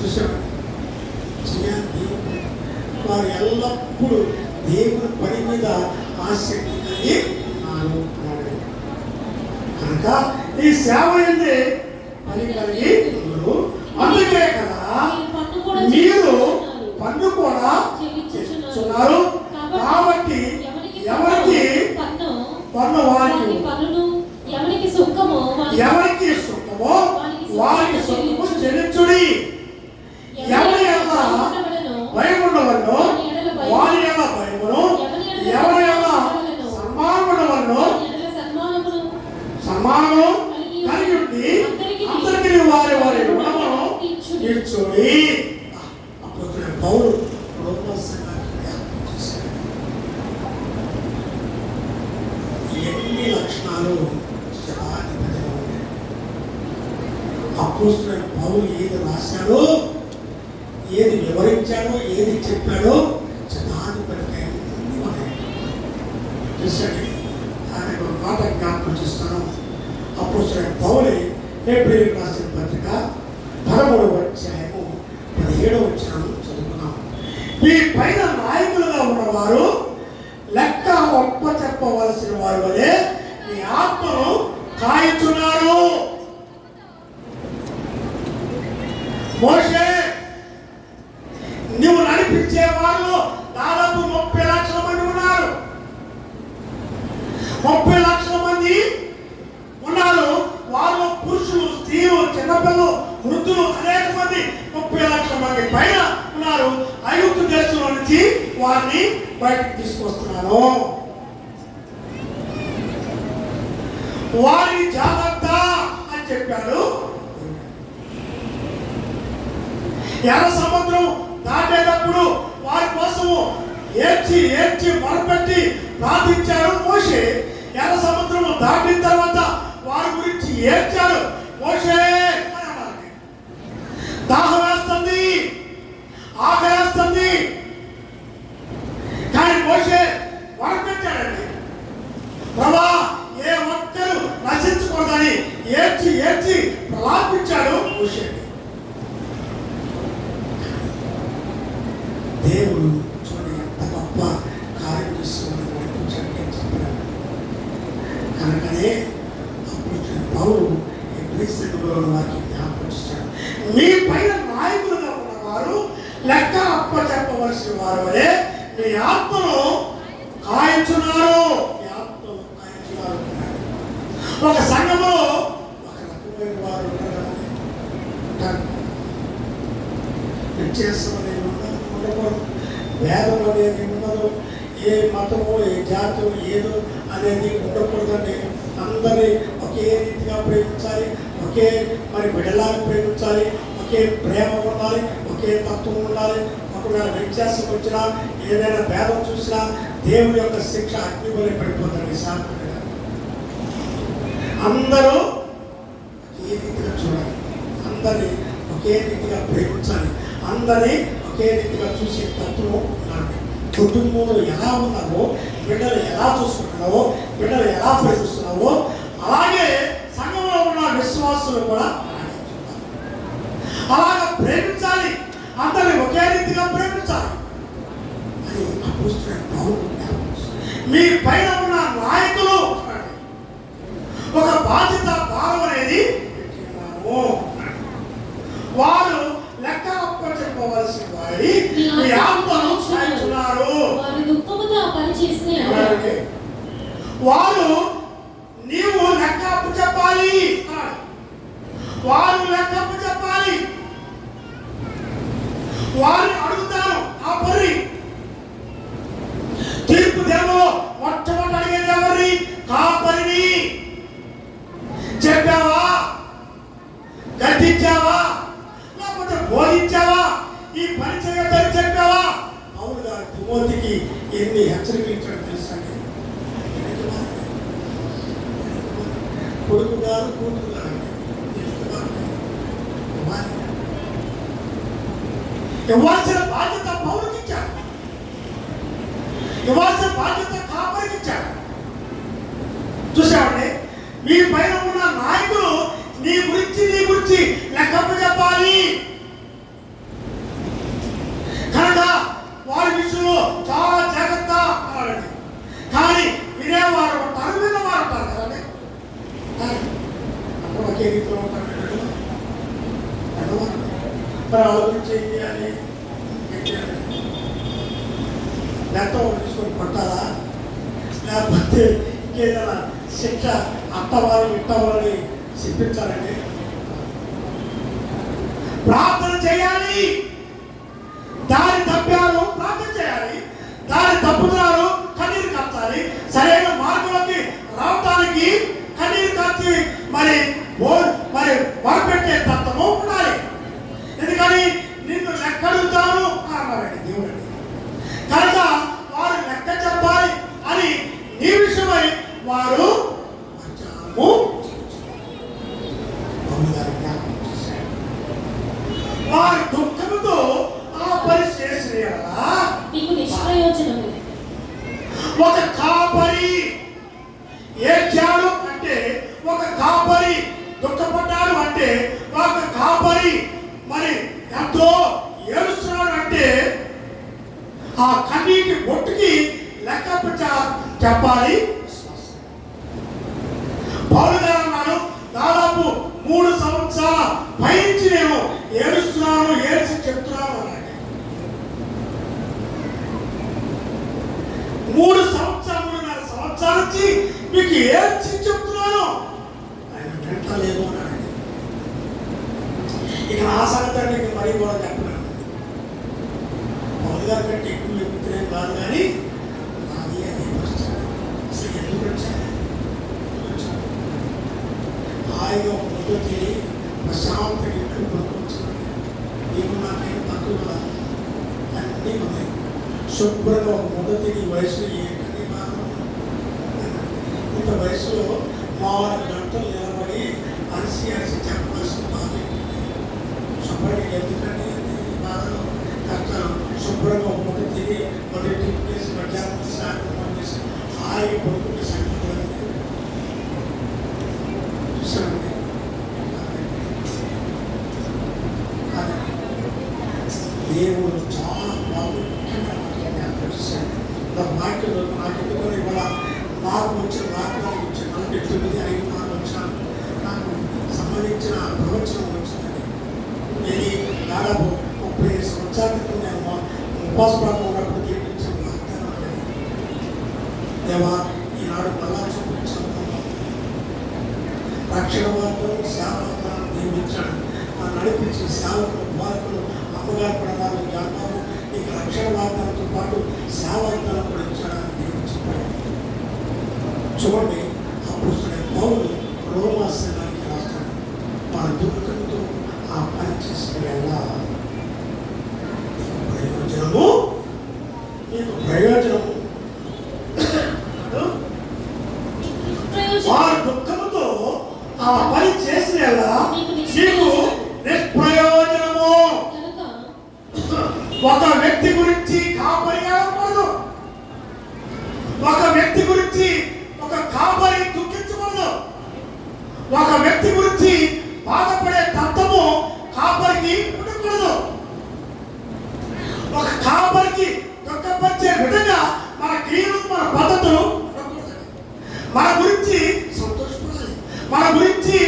చూసాడు వారు ఎల్లప్పుడూ దేవుని పని మీద ఆసక్తి కలిగి ఉన్నారు. కనుక ఈ సేవ ఏంది పని కలిగి ఉన్నారు. అందుకే కదా మీరు పన్ను కూడా చెల్లించుచున్నారు. కాబట్టి ఎవరికి పన్ను వారికి ఎవరికి సుఖమో వారికి సుఖము చెల్లించుడి. ఎవరి యొక్క భయం ఉండవల్లో వారి యొక్క భయమును, ఎవరి యొక్క సన్మానం ఉండవల్లో సన్మానము కలిగి ఉండి అందరికీ వారి వారి రుణమును తీర్చుడి. అప్పుడు పౌలు ఎన్ని లక్షణాలు అపోస్తలుడైన పౌలు ఏది రాశాడో, ఏది వివరించాడో, ఏది చెప్పాడో శతాధిపతికి చూసండి. ఆయన ఒక మాట జ్ఞాపకం చేస్తాను. అపోస్తలుడైన పౌలు హెబ్రీయులకు రాసిన పత్రిక 13వ అధ్యాయము 17వ వచనం చదువుకున్నాం. ఈ పైన నాయకులుగా ఉన్నవారు లెక్క ఒప్ప చెప్పవలసిన వారి వలె మీ ఆత్మను కాయుచున్నారు. మోషే నువ్వు నడిపించే వాళ్ళు దాదాపు 30 లక్షల మంది ఉన్నారు. 30 లక్షల మంది ఉన్నారు. వాళ్ళు పురుషులు, స్త్రీలు, చిన్నపిల్లలు, వృద్ధులు అనేక మంది 30 లక్షల మంది పైన ఉన్నారు. ఐగుప్తు దేశంలో నుంచి వారిని బయటకు తీసుకొస్తున్నాను. వారిని జాగ్రత్త అని చెప్పాడు. ఎర్ర సముద్రం దాటేటప్పుడు వారి కోసము ఏడ్చి ఏడ్చి మొరపెట్టి ప్రార్థించాడు మోషే. ఎర్ర సముద్రం దాటిన తర్వాత వారి గురించి ఏడ్చాడు మోషే అని అన్నారు. దాహం వేస్తుంది, ఆకలేస్తుంది, కానీ మోషే మొరపెట్టాడండి. ప్రభా ఏ ఒక్కరు నశించకూడదని ఏడ్చి ఏడ్చి ప్రలాపించాడు మోషే. దేవుడు చూడండి ఎంత గొప్ప కార్యం చేస్తున్నాడు చెప్పాడు. కనుకనే అప్పుడు పౌలు వారికి జ్ఞాపకిస్తాడు. మీ పైన నాయకులుగా ఉన్నవారు లెక్క అప్ప చెప్పవలసిన వారు వలె మీ ఆత్మను కాయించున్నారు. మీ ఆత్మను కాయించున్నారు. ఒక సంఘంలో ఒక రకమైన వారు ఉంటారు. వ్యత్యాసం అనేది ఉండకూడదు, భేదం అనేది ఉండదు, ఏ మతము ఏ జాతి ఏదో అనేది ఉండకూడదండి. అందరినీ ఒకే రీతిగా ప్రేమించాలి, ఒకే మరి బిడ్డలాగా ప్రేమించాలి, ఒకే ప్రేమ ఉండాలి, ఒకే తత్వం ఉండాలి. ఒకవేళ వ్యత్యాసం వచ్చినా ఏదైనా భేదం చూసినా దేవుడి యొక్క శిక్ష అగ్ని వలె పడిపోతుంది. శాంతిగా అందరూ ఒకే రీతిగా చూడాలి, అందరినీ ఒకే రీతిగా ప్రేమించాలి, అందరినీ ఒకే రీతిగా చూసే తత్వం ఉండాలి. కుటుంబంలో ఎలా ఉన్నావో, బిడ్డలు ఎలా చూసుకుంటున్నావో, బిడ్డలు ఎలా ప్రేమిస్తున్నావో అలాగే సంఘంలో ఉన్న విశ్వాసులు కూడా అలాగా ప్రేమించాలి, అందరినీ ఒకే రీతిగా ప్రేమించాలి అని అపోస్తలుడైన పౌలు. మీ పైన ఉన్న నాయకులు ఒక బాధ్యత భారం అనేది వారు లెక్క అప్ప చెప్పవలసిన వారి మీ ఆత్మను కాయించున్నారు. వారు నీవు లెక్క అప్పు చెప్పాలి, వారు లెక్క అప్పు చెప్పాలి. వారిని అడుగుతాను ఆ పరి తీర్పు దేవో మొట్టమొదటి హెచ్చరికలు ఇచ్చాడు తెలుసండి. కొడుకు గారు కూతురు గారు ఇవ్వాల్సిన బాధ్యత పౌరుకి ఇచ్చాడు, ఇవ్వాల్సిన బాధ్యత కాపరికి ఇచ్చాడు. చూసామండి, మీ పైన ఉన్న నాయకులు నీ గురించి లెక్కప్ప చెప్పాలి కనుక వారి విషయంలో చాలా జాగ్రత్త అనాలండి. కానీ వినేవారు ఉంటారు, విన్నవారు ఉంటారు కదండి. అక్కడ ఒకే రీతిలో ఉంటారు మరి వాళ్ళ గురించి ఏం చేయాలి? లెక్క తీసుకొని కొట్టాలా, లేకపోతే ఇంకేదైనా శిక్ష అత్తవారు ఇట్టవారిని శిక్షించాలండి? ప్రార్థన చేయాలి. దారి తప్పారు, ప్రార్థన చేయాలి. దారి తప్పుతున్నారు, కన్నీరు కట్టాలి. సరైన మార్గంలోకి రావటానికి కన్నీరు కట్టి మరి వరపెట్టే తత్వము ఉండాలి. ఎందుకని నిన్ను లెక్కడుగుతాను అన్నారండి దేవుడు. కనుక వారు లెక్క చెప్పాలి అని నీ విషయమై వారు వారి దుఃఖముతో ఆ పని చేసిన ఒక కాపరి ఏడ్చాడు అంటే, ఒక కాపరి దుఃఖపడ్డాడు అంటే, ఒక కాపరి మరి ఎంతో ఏడుస్తున్నాడు అంటే ఆ కన్నీటి బొట్టుకి లెక్క చెప్పాలి. పౌలు గారు అన్నాడు, దాదాపు 3 సంవత్సరాల పైనుంచి నేను ఏడుస్తున్నాను, ఏడ్చి చెప్తున్నాను అన్నాడు. 3.5 సంవత్సరాల నుంచి మీకు ఏడ్చి చెప్తున్నాను, ఆయన వింటలేదు అన్నాడు. ఇక ఆ సంగతి మరీ కూడా చెప్పలేదు. పౌలు గారి కంటే ఎక్కువ చెప్తున్నాను కాదు, కానీ నాది అదే వచ్చాను. అసలు ఎందుకు వచ్చాను? హాయిగా ముందు తిని ప్రశాంతంగా ఇంటికి పడుకోవచ్చున్నాను. నీకు నాకేం తక్కువ అన్నీ ఉన్నాయి. శుభ్రంగా ఒక మొదటి వయసులో ఏంటని బాధ. ఇంత వయసులో 4 గంటలు నిలబడి అరిసి చెప్పవలసిన బాధ. శుభ్రంగా ఎందుకంటే బాధలో కష్టాలు. శుభ్రంగా ఒక మొదటి తిని మొదటి చేసి మధ్యాహ్నం సాయంత్రం చేసి హాయిగా పడుకుంటే సంగతి చూసానండి. దేవుడు చాలా బాగుంటుంది. మాటలు నాకు ఎందుకని ఇవాళ నాకు వచ్చిన వాగ్దానం వచ్చిన 49 వచ్చాను. నాకు సంబంధించిన ప్రవచనం వచ్చిందని నేను దాదాపు 30 సంవత్సరాల క్రితం నేను ఉపాసపడక ఉన్నప్పుడు జీవించిన వాగ్దానం. దేవా, ఈనాడు మళ్ళా చూపించాను. రక్షణ వాగ్దానం, సేవ వాగ్దానం నియమించాడు. నడిపించిన సేవకులు, బాలకులు, అమ్మగారు ప్రధాన జాతాలు నీకు రక్షణ వాగ్దానంతో పాటు సేవ వాగ్దానం కూడా ఇచ్చాడని దేవుడు చెప్పాడు. చూడండి, అప్పుడు పౌలు రోమా సంఘానికి రాస్తాడు. మన దుఃఖంతో ఆ పని చేసిన ప్రయోజనము, నీకు ప్రయోజనము. వారి దుఃఖముతో ఆ పని చేసిన నీకు నిష్ప్రయోజనము. ఒక వ్యక్తి గురించి కాపరి అవ్వకూడదు. ఒక వ్యక్తి గురించి ఒక కాపరి దుఃఖించకూడదు. ఒక వ్యక్తి గురించి బాధపడే తత్వము కాపరికి ఉండకూడదు. ఒక కాపరికి దుఃఖపరిచే విధంగా మన క్రియలు, మన పద్ధతులు ఉండకూడదు. మన గురించి సంతోషపడాలి, మన గురించి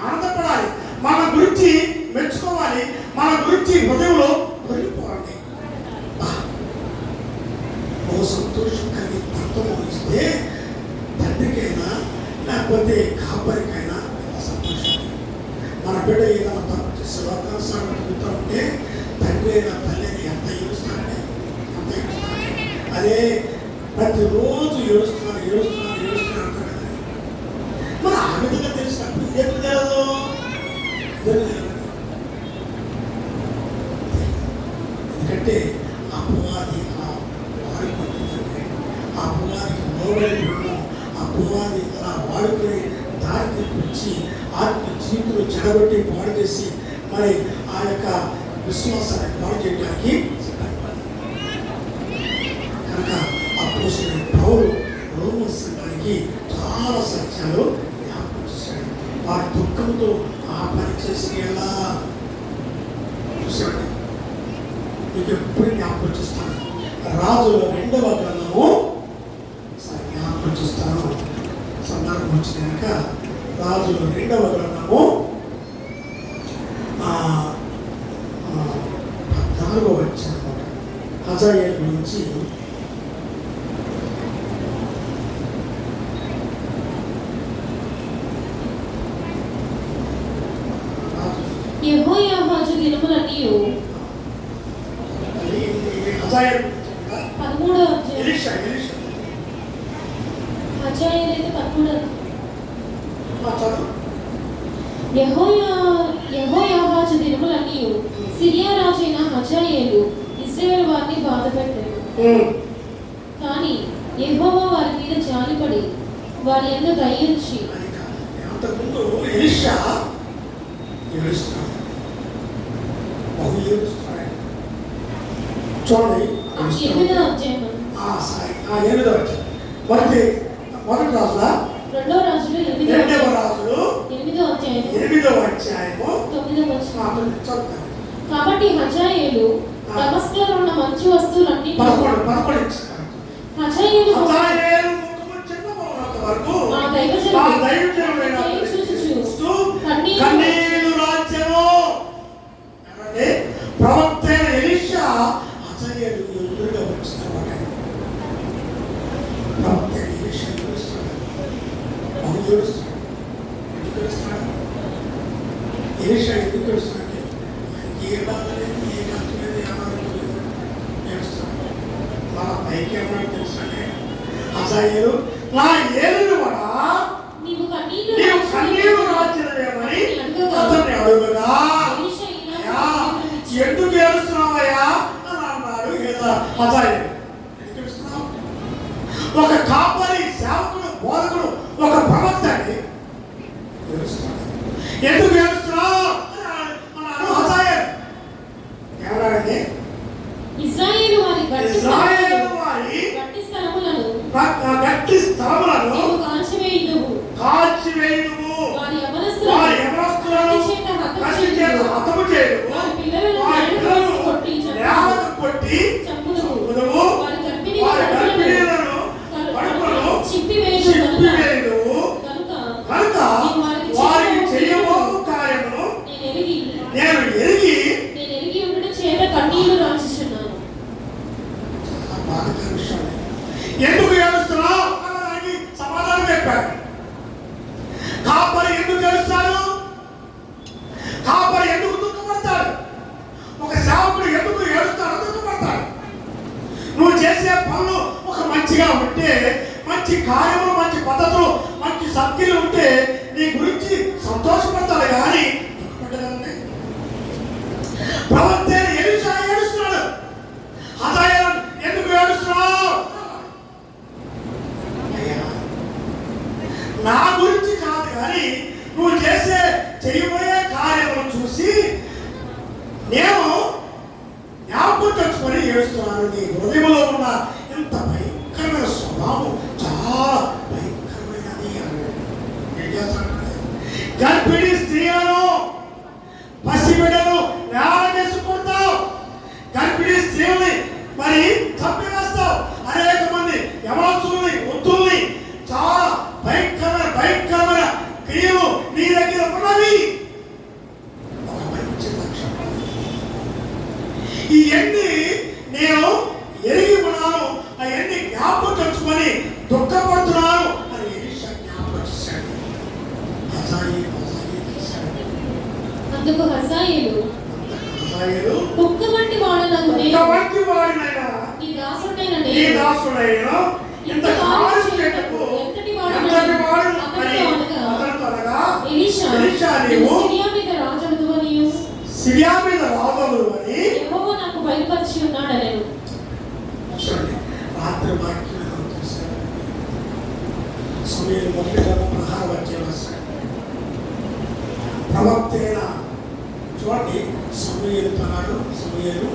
ఆనందపడాలి, మన గురించి మెచ్చుకోవాలి, మన గురించి హృదయంలో పొందిపోవాలి. ఓ సంతోషం కలిగి తత్వం ఇస్తే తండ్రికైనా లేకపోతే కాపరికైనా సంతోషం. మన బిడ్డ ఏదైనా తప్పు చేసే అవకాశాలు జరుగుతూ ఉంటే తండ్రి అయినా తల్లి ఎంత ఏడుస్తాడే, ఎంత ఏడుస్తాడే. అదే ప్రతిరోజు ఏడుస్తున్నారు అంటారు కదా. మరి ఆ విధంగా తెలిసినప్పుడు ఎందుకు తెలియదు? ఎందుకంటే అపవాది వారి అపవాది అలా వాడుకుని దారి తెప్పించి ఆత్మ జీవితంలో చెడగొట్టి పాడు చేసి మరి ఆ యొక్క విశ్వాసాన్ని పాడు చేయడానికి కనుక అపోస్తలుడైన పౌలు రోమ సంఘానికి చాలా సత్యాలు జ్ఞాపకం చేశాడు. వారి దుఃఖంతో ఆ పని చేసి ఎలా చూశాడు. మీకు ఎప్పుడు జ్ఞాపకం చేస్తాను, రాజుల 2వ గ్రంథము జ్ఞాపకం చేస్తాను. సందర్భం వచ్చిన కనుక రాజుల 2వ గ్రంథము 14వ అధ్యాయం హజాయేలు గురించి యెహోయాహాజు దినములన్నీయు 13వ అధ్యాయం. హజాయేలు అయితే 13వ. యెహోయాహాజు దినములన్నీయు సిరియా రాజైన హజాయేలు ఇశ్రాయేలు వారిని బాధపెట్టాడు. కానీ యెహోవా వారి మీద జాలిపడి వారి యందు దయించి అంతకుముందు ఎలీషా ఏడుస్తున్నాడు, బహు ఏడుస్తున్నాడు. చూడండి 8వ అధ్యాయం. 8వ అధ్యాయం మొదటి రాజుల 2వ రాజులు 2వ రాజులు 8వ అధ్యాయం 8వ అధ్యాయము 9వ వచనం. చదువుతాను. కాబట్టి హజాయేలు దమస్కులో ఉన్న మంచి వస్తువులన్నీ హజాయేలు ముఖము చిన్నబడినంత వరకు ఆ దైవజనుడైన చూచుచు కన్నీరు రాజ్యము. ఏమంటే ప్రవక్త అయిన ఎలీషా హజాయేలు ఎదురుగా వచ్చినవాడు. ప్రవక్త అయిన ఎలీషా ఏడుస్తున్నాడు, బహు ఏడుస్తున్నాడు. ఎందుకు ఏడుస్తున్నాడు? ఎలీషా ఎందుకు ఏడుస్తున్నాడు? ఏ బాధ లేదు, ఏ కష్టం లేదు, ఏ ఆనందం లేదు, ఏడుస్తున్నాడు. మన పైకి ఏమన్నా తెలుసండి, హజాయేలు నా ఏలును కూడా నీవు కన్నీరు రాజ్యమని అతన్ని అడుగుగా, ఎందుకు ఏడుస్తున్నావయ్యా అని అన్నాడు హజాయేలు. ఎందుకు ఏడుస్తున్నావు? ఒక కాపరి, సేవకుడు, బోధకుడు, ఒక ప్రవక్త అండి ఏడుస్తున్నాడు. ఎందుకు ఏడుస్తున్నావు అన్నాడు హజాయేలు. ఏమన్నాడండి? ఇశ్రాయేలు వారి గట్టి స్థలములను నీవు కాల్చివేయుదువు. వారి యవనస్తులను కత్తి చేత హతము చేయుదువు. వారి పిల్లలను కొట్టి చంపుదువు. వారి గర్భిణీలను కడుపులను చింపివేయుదువు. కనుక వారికి చేయబోవు కార్యమును నేను ఎరిగి ఉండడం చేత కన్నీళ్లు రాల్చుచున్నాను. ఎందుకు ఏడుస్తున్నావు అన్నదానికి సమాధానం చెప్పాడు. కాపరి ఎందుకు ఏడుస్తాడు? కాపరి ఎందుకు దుఃఖపడతాడు? ఒక సేవకుడు ఎందుకు ఏడుస్తాడు? దుఃఖపడతాడు. నువ్వు చేసే పనులు ఒక మంచిగా ఉంటే, మంచి కార్యములు, మంచి పద్ధతులు, మంచి సత్క్రియలు ఉంటే నీ గురించి సంతోషపడతాడు కానీ దుఃఖపడ్డదండి. ప్రవక్త ఎలీషా ఏడుస్తున్నాడు. హజాయేలు ఎందుకు ఏడుస్తున్నావు? నా గురించి కాదు కానీ నువ్వు చేయబోయే కార్యములు చూసి నేను జ్ఞాపకం తెచ్చుకొని ఏడుస్తున్నాను. నీ హృదయంలో ఉన్న ఇంత భయంకరమైన స్వభావం చాలా భయంకరమైనది అన్నాడు. ఏం చేస్తాడు? గర్భిణీ స్త్రీలను, పసిబిడ్డలు నేల చేసుకుంటావు. గర్భిణీ స్త్రీలని మరి చంపివేస్తావు. అనేక మంది యవనస్తుల్ని, వృద్ధుల్ని, చాలా భయంకరమైన క్రియలు నీ దగ్గర ఉన్నవి. ఒక మంచి లక్షణం. ఇవన్నీ నేను ఎరిగి ఉన్నాను, అవన్నీ జ్ఞాపకం తెచ్చుకొని దుఃఖపడుతున్నాను అని ఎలీషా జ్ఞాపకం చేశాడు. అందుకు హజాయేలు కుక్క వంటి వాడనగు నీ దాసుడైన ఇంత కాలం చెట్టుకు ఎంతటి వాడు ఎలీషా నీవు సిరియా రాజువని మీద యెహోవా నాకు బయలుపరిచి ఉన్నాడనెను. రాత్రి వాక్యం సమూయేలు 1:16 రాశాడు. ప్రవక్త అయిన చూడండి, సమూయేలు అన్నాడు, సమూయేలు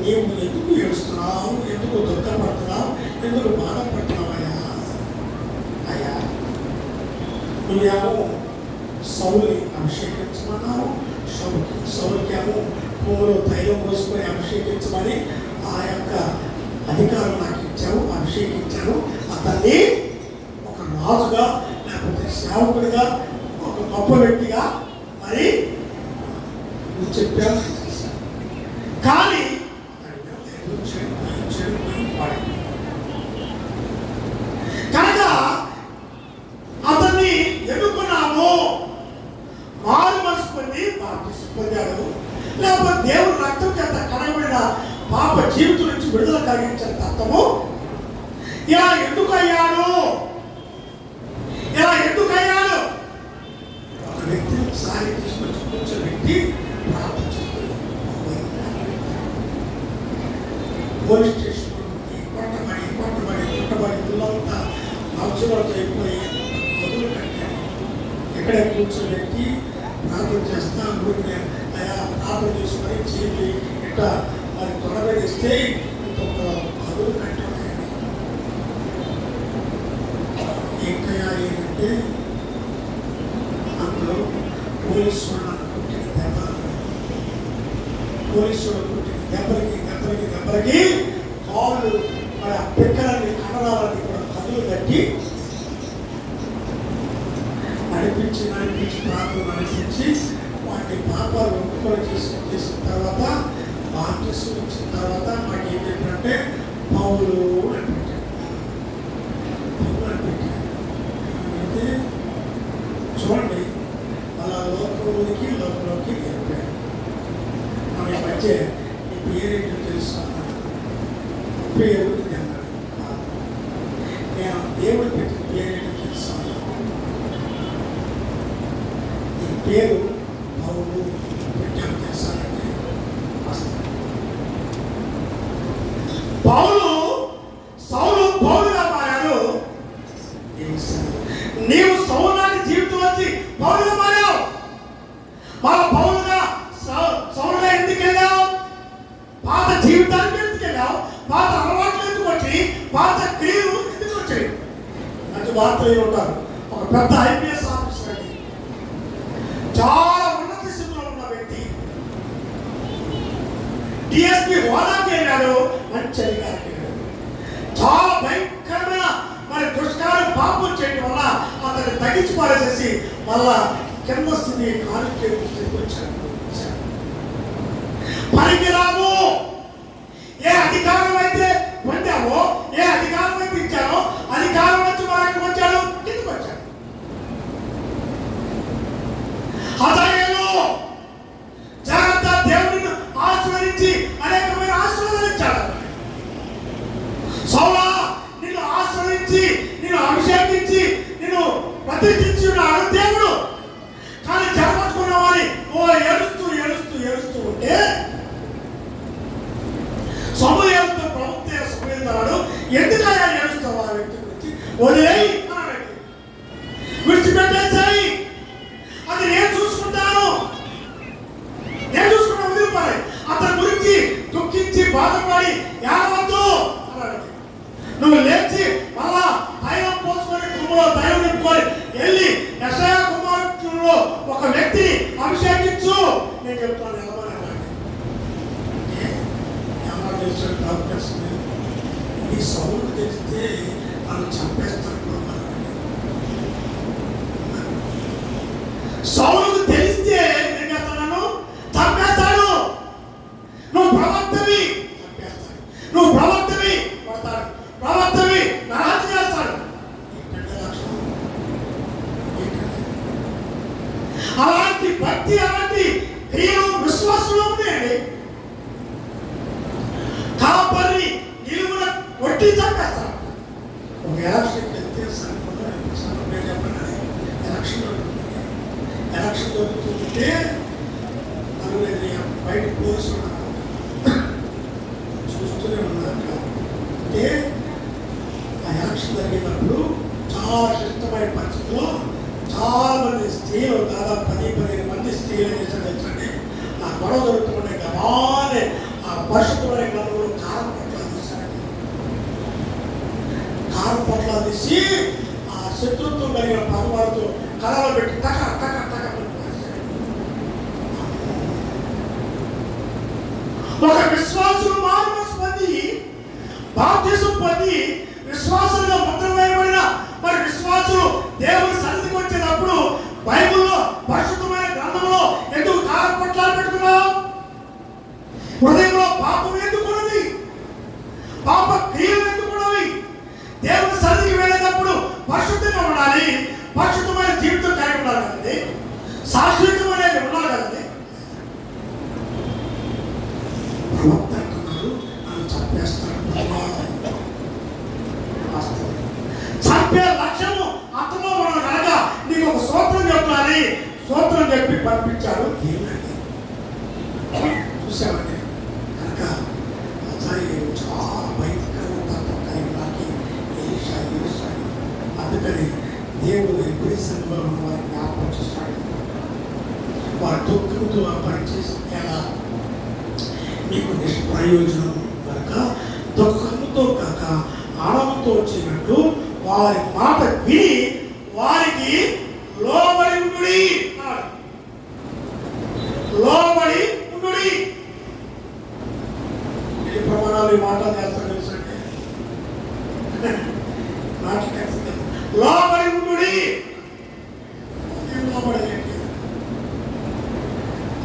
నీవు ఎందుకు ఏడుస్తున్నావు, ఎందుకు దుఃఖపడుతున్నావు, ఎందుకు బాధపడుతున్నావయ్యా? అయ్యా, నువ్వేమో సౌలుని అభిషేకించమన్నావు, సౌలుకేమో భూమిలో తైలం పోసుకొని అభిషేకించమని ఆ యొక్క అధికారం నాకు ఇచ్చావు, అభిషేకించాను. అతన్ని ఒక రాజుగా లేకపోతే సేవకుడిగా ఒక గొప్ప వ్యక్తిగా మరి నువ్వు చెప్పావు. కానీ కనుక అతన్ని ఎన్నుకున్నాము. మారు మనసు పొంది పొందాడు, లేకపోతే దేవుడు రక్తం చేత కడగబడిన పాప జీవితం నుంచి విడుదల కలిగించే తత్వము ఇలా ఎందుకు అయ్యాడు? ఇలా ఎందుకు అయ్యాడు? ఒక వ్యక్తిని సారి తీసుకొచ్చి కూర్చోబెట్టి ప్రార్థన చేస్తుంది. పోలీస్ స్టేషన్ కొట్టబడి పిల్లలంతా అవసరాలతో అయిపోయి మొదలు కట్టారు. ఎక్కడే కూర్చోబెట్టి ప్రార్థన చేస్తా ఊరికే అయా ప్రార్థన చేసుకొని చేసి ఇట్లా మరి తొడబెడిస్తే ఇంకొక మొదలు కట్టాడు. ఏంటయ్యా ఏంటంటే అందులో పోలీసులు కుట్టిన దెబ్బలకి కాళ్ళు మరి ఆ పిక్కలన్నీ కనరాలన్నీ కూడా కదులు కట్టి నడిపించి ప్రాంతం నడిపించి వాటి పాపాలు ఒప్పుకొని చేసిన తర్వాత బాప్టిజం ఇచ్చిన తర్వాత మాకు ఏం చెప్పారంటే పౌలు అని పెట్టారు. చూడండి, అలా లోకంలోకి వెళ్ళిపోయారు. మన మధ్య నీ పేరేంటో తెలుసు, పేరు నేను దేవుడు పెట్టిన పేరేంటో తెలుసు. ఈ పేరు పౌలు పెట్టాను తెలుసానంటే పౌలుగా మారాడు. నీవు సౌలాని జీవితం వచ్చి పౌలుగా మారావు. మన సౌలుగా ఎందుకు వెళ్ళావు? పాత జీవితానికి ఎందుకు వెళ్ళావు? పాత అలవాట్లు ఎందుకు వచ్చి, పాత క్రియలు ఎందుకు వచ్చాయి? మంచి వార్తలు ఉంటారు. ఒక పెద్ద ఐపీఎస్ ఆఫీసర్ అండి, చాలా ఉన్నత స్థితిలో ఉన్న వ్యక్తి, డిఎస్పీ హోదాకి వెళ్ళాడు, మంచి అధికారికి వెళ్ళాడు. చాలా భయంకరమైన మరి దుష్కారం పాపం చేయడం వల్ల అతన్ని తగ్గించి పారేసేసి మళ్ళా కింద స్థితి కానిస్టేబుల్ స్థితికి వచ్చాడు. పనికిరాము. ఏ అధికారం అయితే పొందామో, ఏ అధికారం అయితే ఇచ్చానో అధికారం వచ్చి మనకు వచ్చాడు, కిందకు వచ్చాడు. హదయలో జాగ్రత్త, దేవుడిని ఆశీర్వదించి అనేకమైన ఆశీర్వాదాలు ఇచ్చాడు. సౌలా నిన్ను ఆశ్రయించి, నిన్ను అభిషేకించి, నిన్ను ప్రతిష్ఠించి ఉన్నాడు దేవుడు. కానీ జరగట్టుకున్నామని ఏడుస్తూ ఉంటే సమూయేలుతో ప్రవక్త సమూయేలు ఎందుకయ్యా ఏడుస్తావు? ఆ వ్యక్తి గురించి వదిలేయి అన్నాడు. విడిచిపెట్టేసాయి, అది నేను చూసుకుంటాను, వదిలిపోయి అతని గురించి దుఃఖించి బాధపడి ఏడవద్దు అన్నాడు. నువ్వు లేచి మళ్ళా తైలం పోసుకొని కుమ్మలో తైలం నింపుకొని వెళ్ళి యెషయా కుమారుల్లో ఒక వ్యక్తిని అభిషేకించు, నేను చెప్తాను నిలబడి. ఈ సౌలు తెలిస్తే వాళ్ళు చంపేస్తారు. సౌలుకు తెలిస్తే ఏం చేస్తాను? చంపేస్తాడు. నువ్వు ప్రవక్తవి, చంపేస్తాడు. నువ్వు ప్రవక్తవి, కొడతాడు. ప్రవక్తవి, నరాజు చేస్తాడు. ఏంటంటే లక్షణం, అలాంటి భక్తి, అలాంటి క్రియలు విశ్వాసంలో ఉన్నాయండి. కాపరి నిలువున కొట్టి చంపేస్తాడు. ఒక ఎలక్షన్ వెళ్తే చెప్పండి, ఎలక్షన్ జరుగుతుంటే బయట పోలీసులు చూస్తూనే ఉన్నారు. అంటే ఆ ఎలక్షన్ జరిగినప్పుడు చాలా చాలా క్లిష్టమైన పరిస్థితుల్లో చాలా మంది స్త్రీలు, దాదాపు 10-15 మంది స్త్రీలు చేసండి ఆ గొడవ జరుగుతుండే గమానే ఆ పరిశుద్ధమైన గ్రంథంలో కారం పట్లాలు తీశారండి. కారం పట్లాలు తీసి ఆ శత్రుత్వం కలిగిన పగవారితో కళలో పెట్టి టక టక టక ఒక విశ్వాసులు మారుమనసు పొంది బాప్తిసం పొంది విశ్వాసులుగా ముద్ర వేయబడిన మరి విశ్వాసులు దేవుని సన్నిధికి వచ్చేటప్పుడు బైబిల్లో పరిశుద్ధమైన గ్రంథంలో ఎందుకు కారం పట్లాలు పెట్టుకున్నాం? హృదయంలో పాపం ఎందుకున్నది? పాప క్రియలు ఎందుకున్నవి? దేవుని సన్నిధికి వెళ్ళేటప్పుడు పరిశుద్ధంగా ఉండాలి, పరిశుద్ధమైన జీవితం కలిగి ఉండాలి కదండి, శాశ్వతం అనేది ఉండాలి కదండి. ప్రవక్త అంటున్నాడు నన్ను చంపేస్తాడు. చంపే లక్ష్యము అంతలో మనం కనుక నీకు ఒక సూత్రం చెప్పాలి, సూత్రం చెప్పి పంపించాడు దేవుడండి. చూసామండి కనుక చాలా భయంకరమైన తత్వం కలిగి నాకు అందుకని దేవుడు ఎప్పుడు సంఘంలో ఉన్న వారిని జ్ఞాపకం చేస్తాడు. వారి దుఃఖంతో ఆ పని చేసి ఎలా మీకు నిష్ప్రయోజనం కనుక దుఃఖంతో కాక ఆనందంతో వచ్చినట్టు వారి మాట విని వారికి లోబడి ఉండుడి అన్నాడు. లోబడి ఉండుడి. ఈ ప్రమాణాలు ఈ మాట చేస్తాడు తెలుసండి. లోబడి ఉండుడి. లోబడి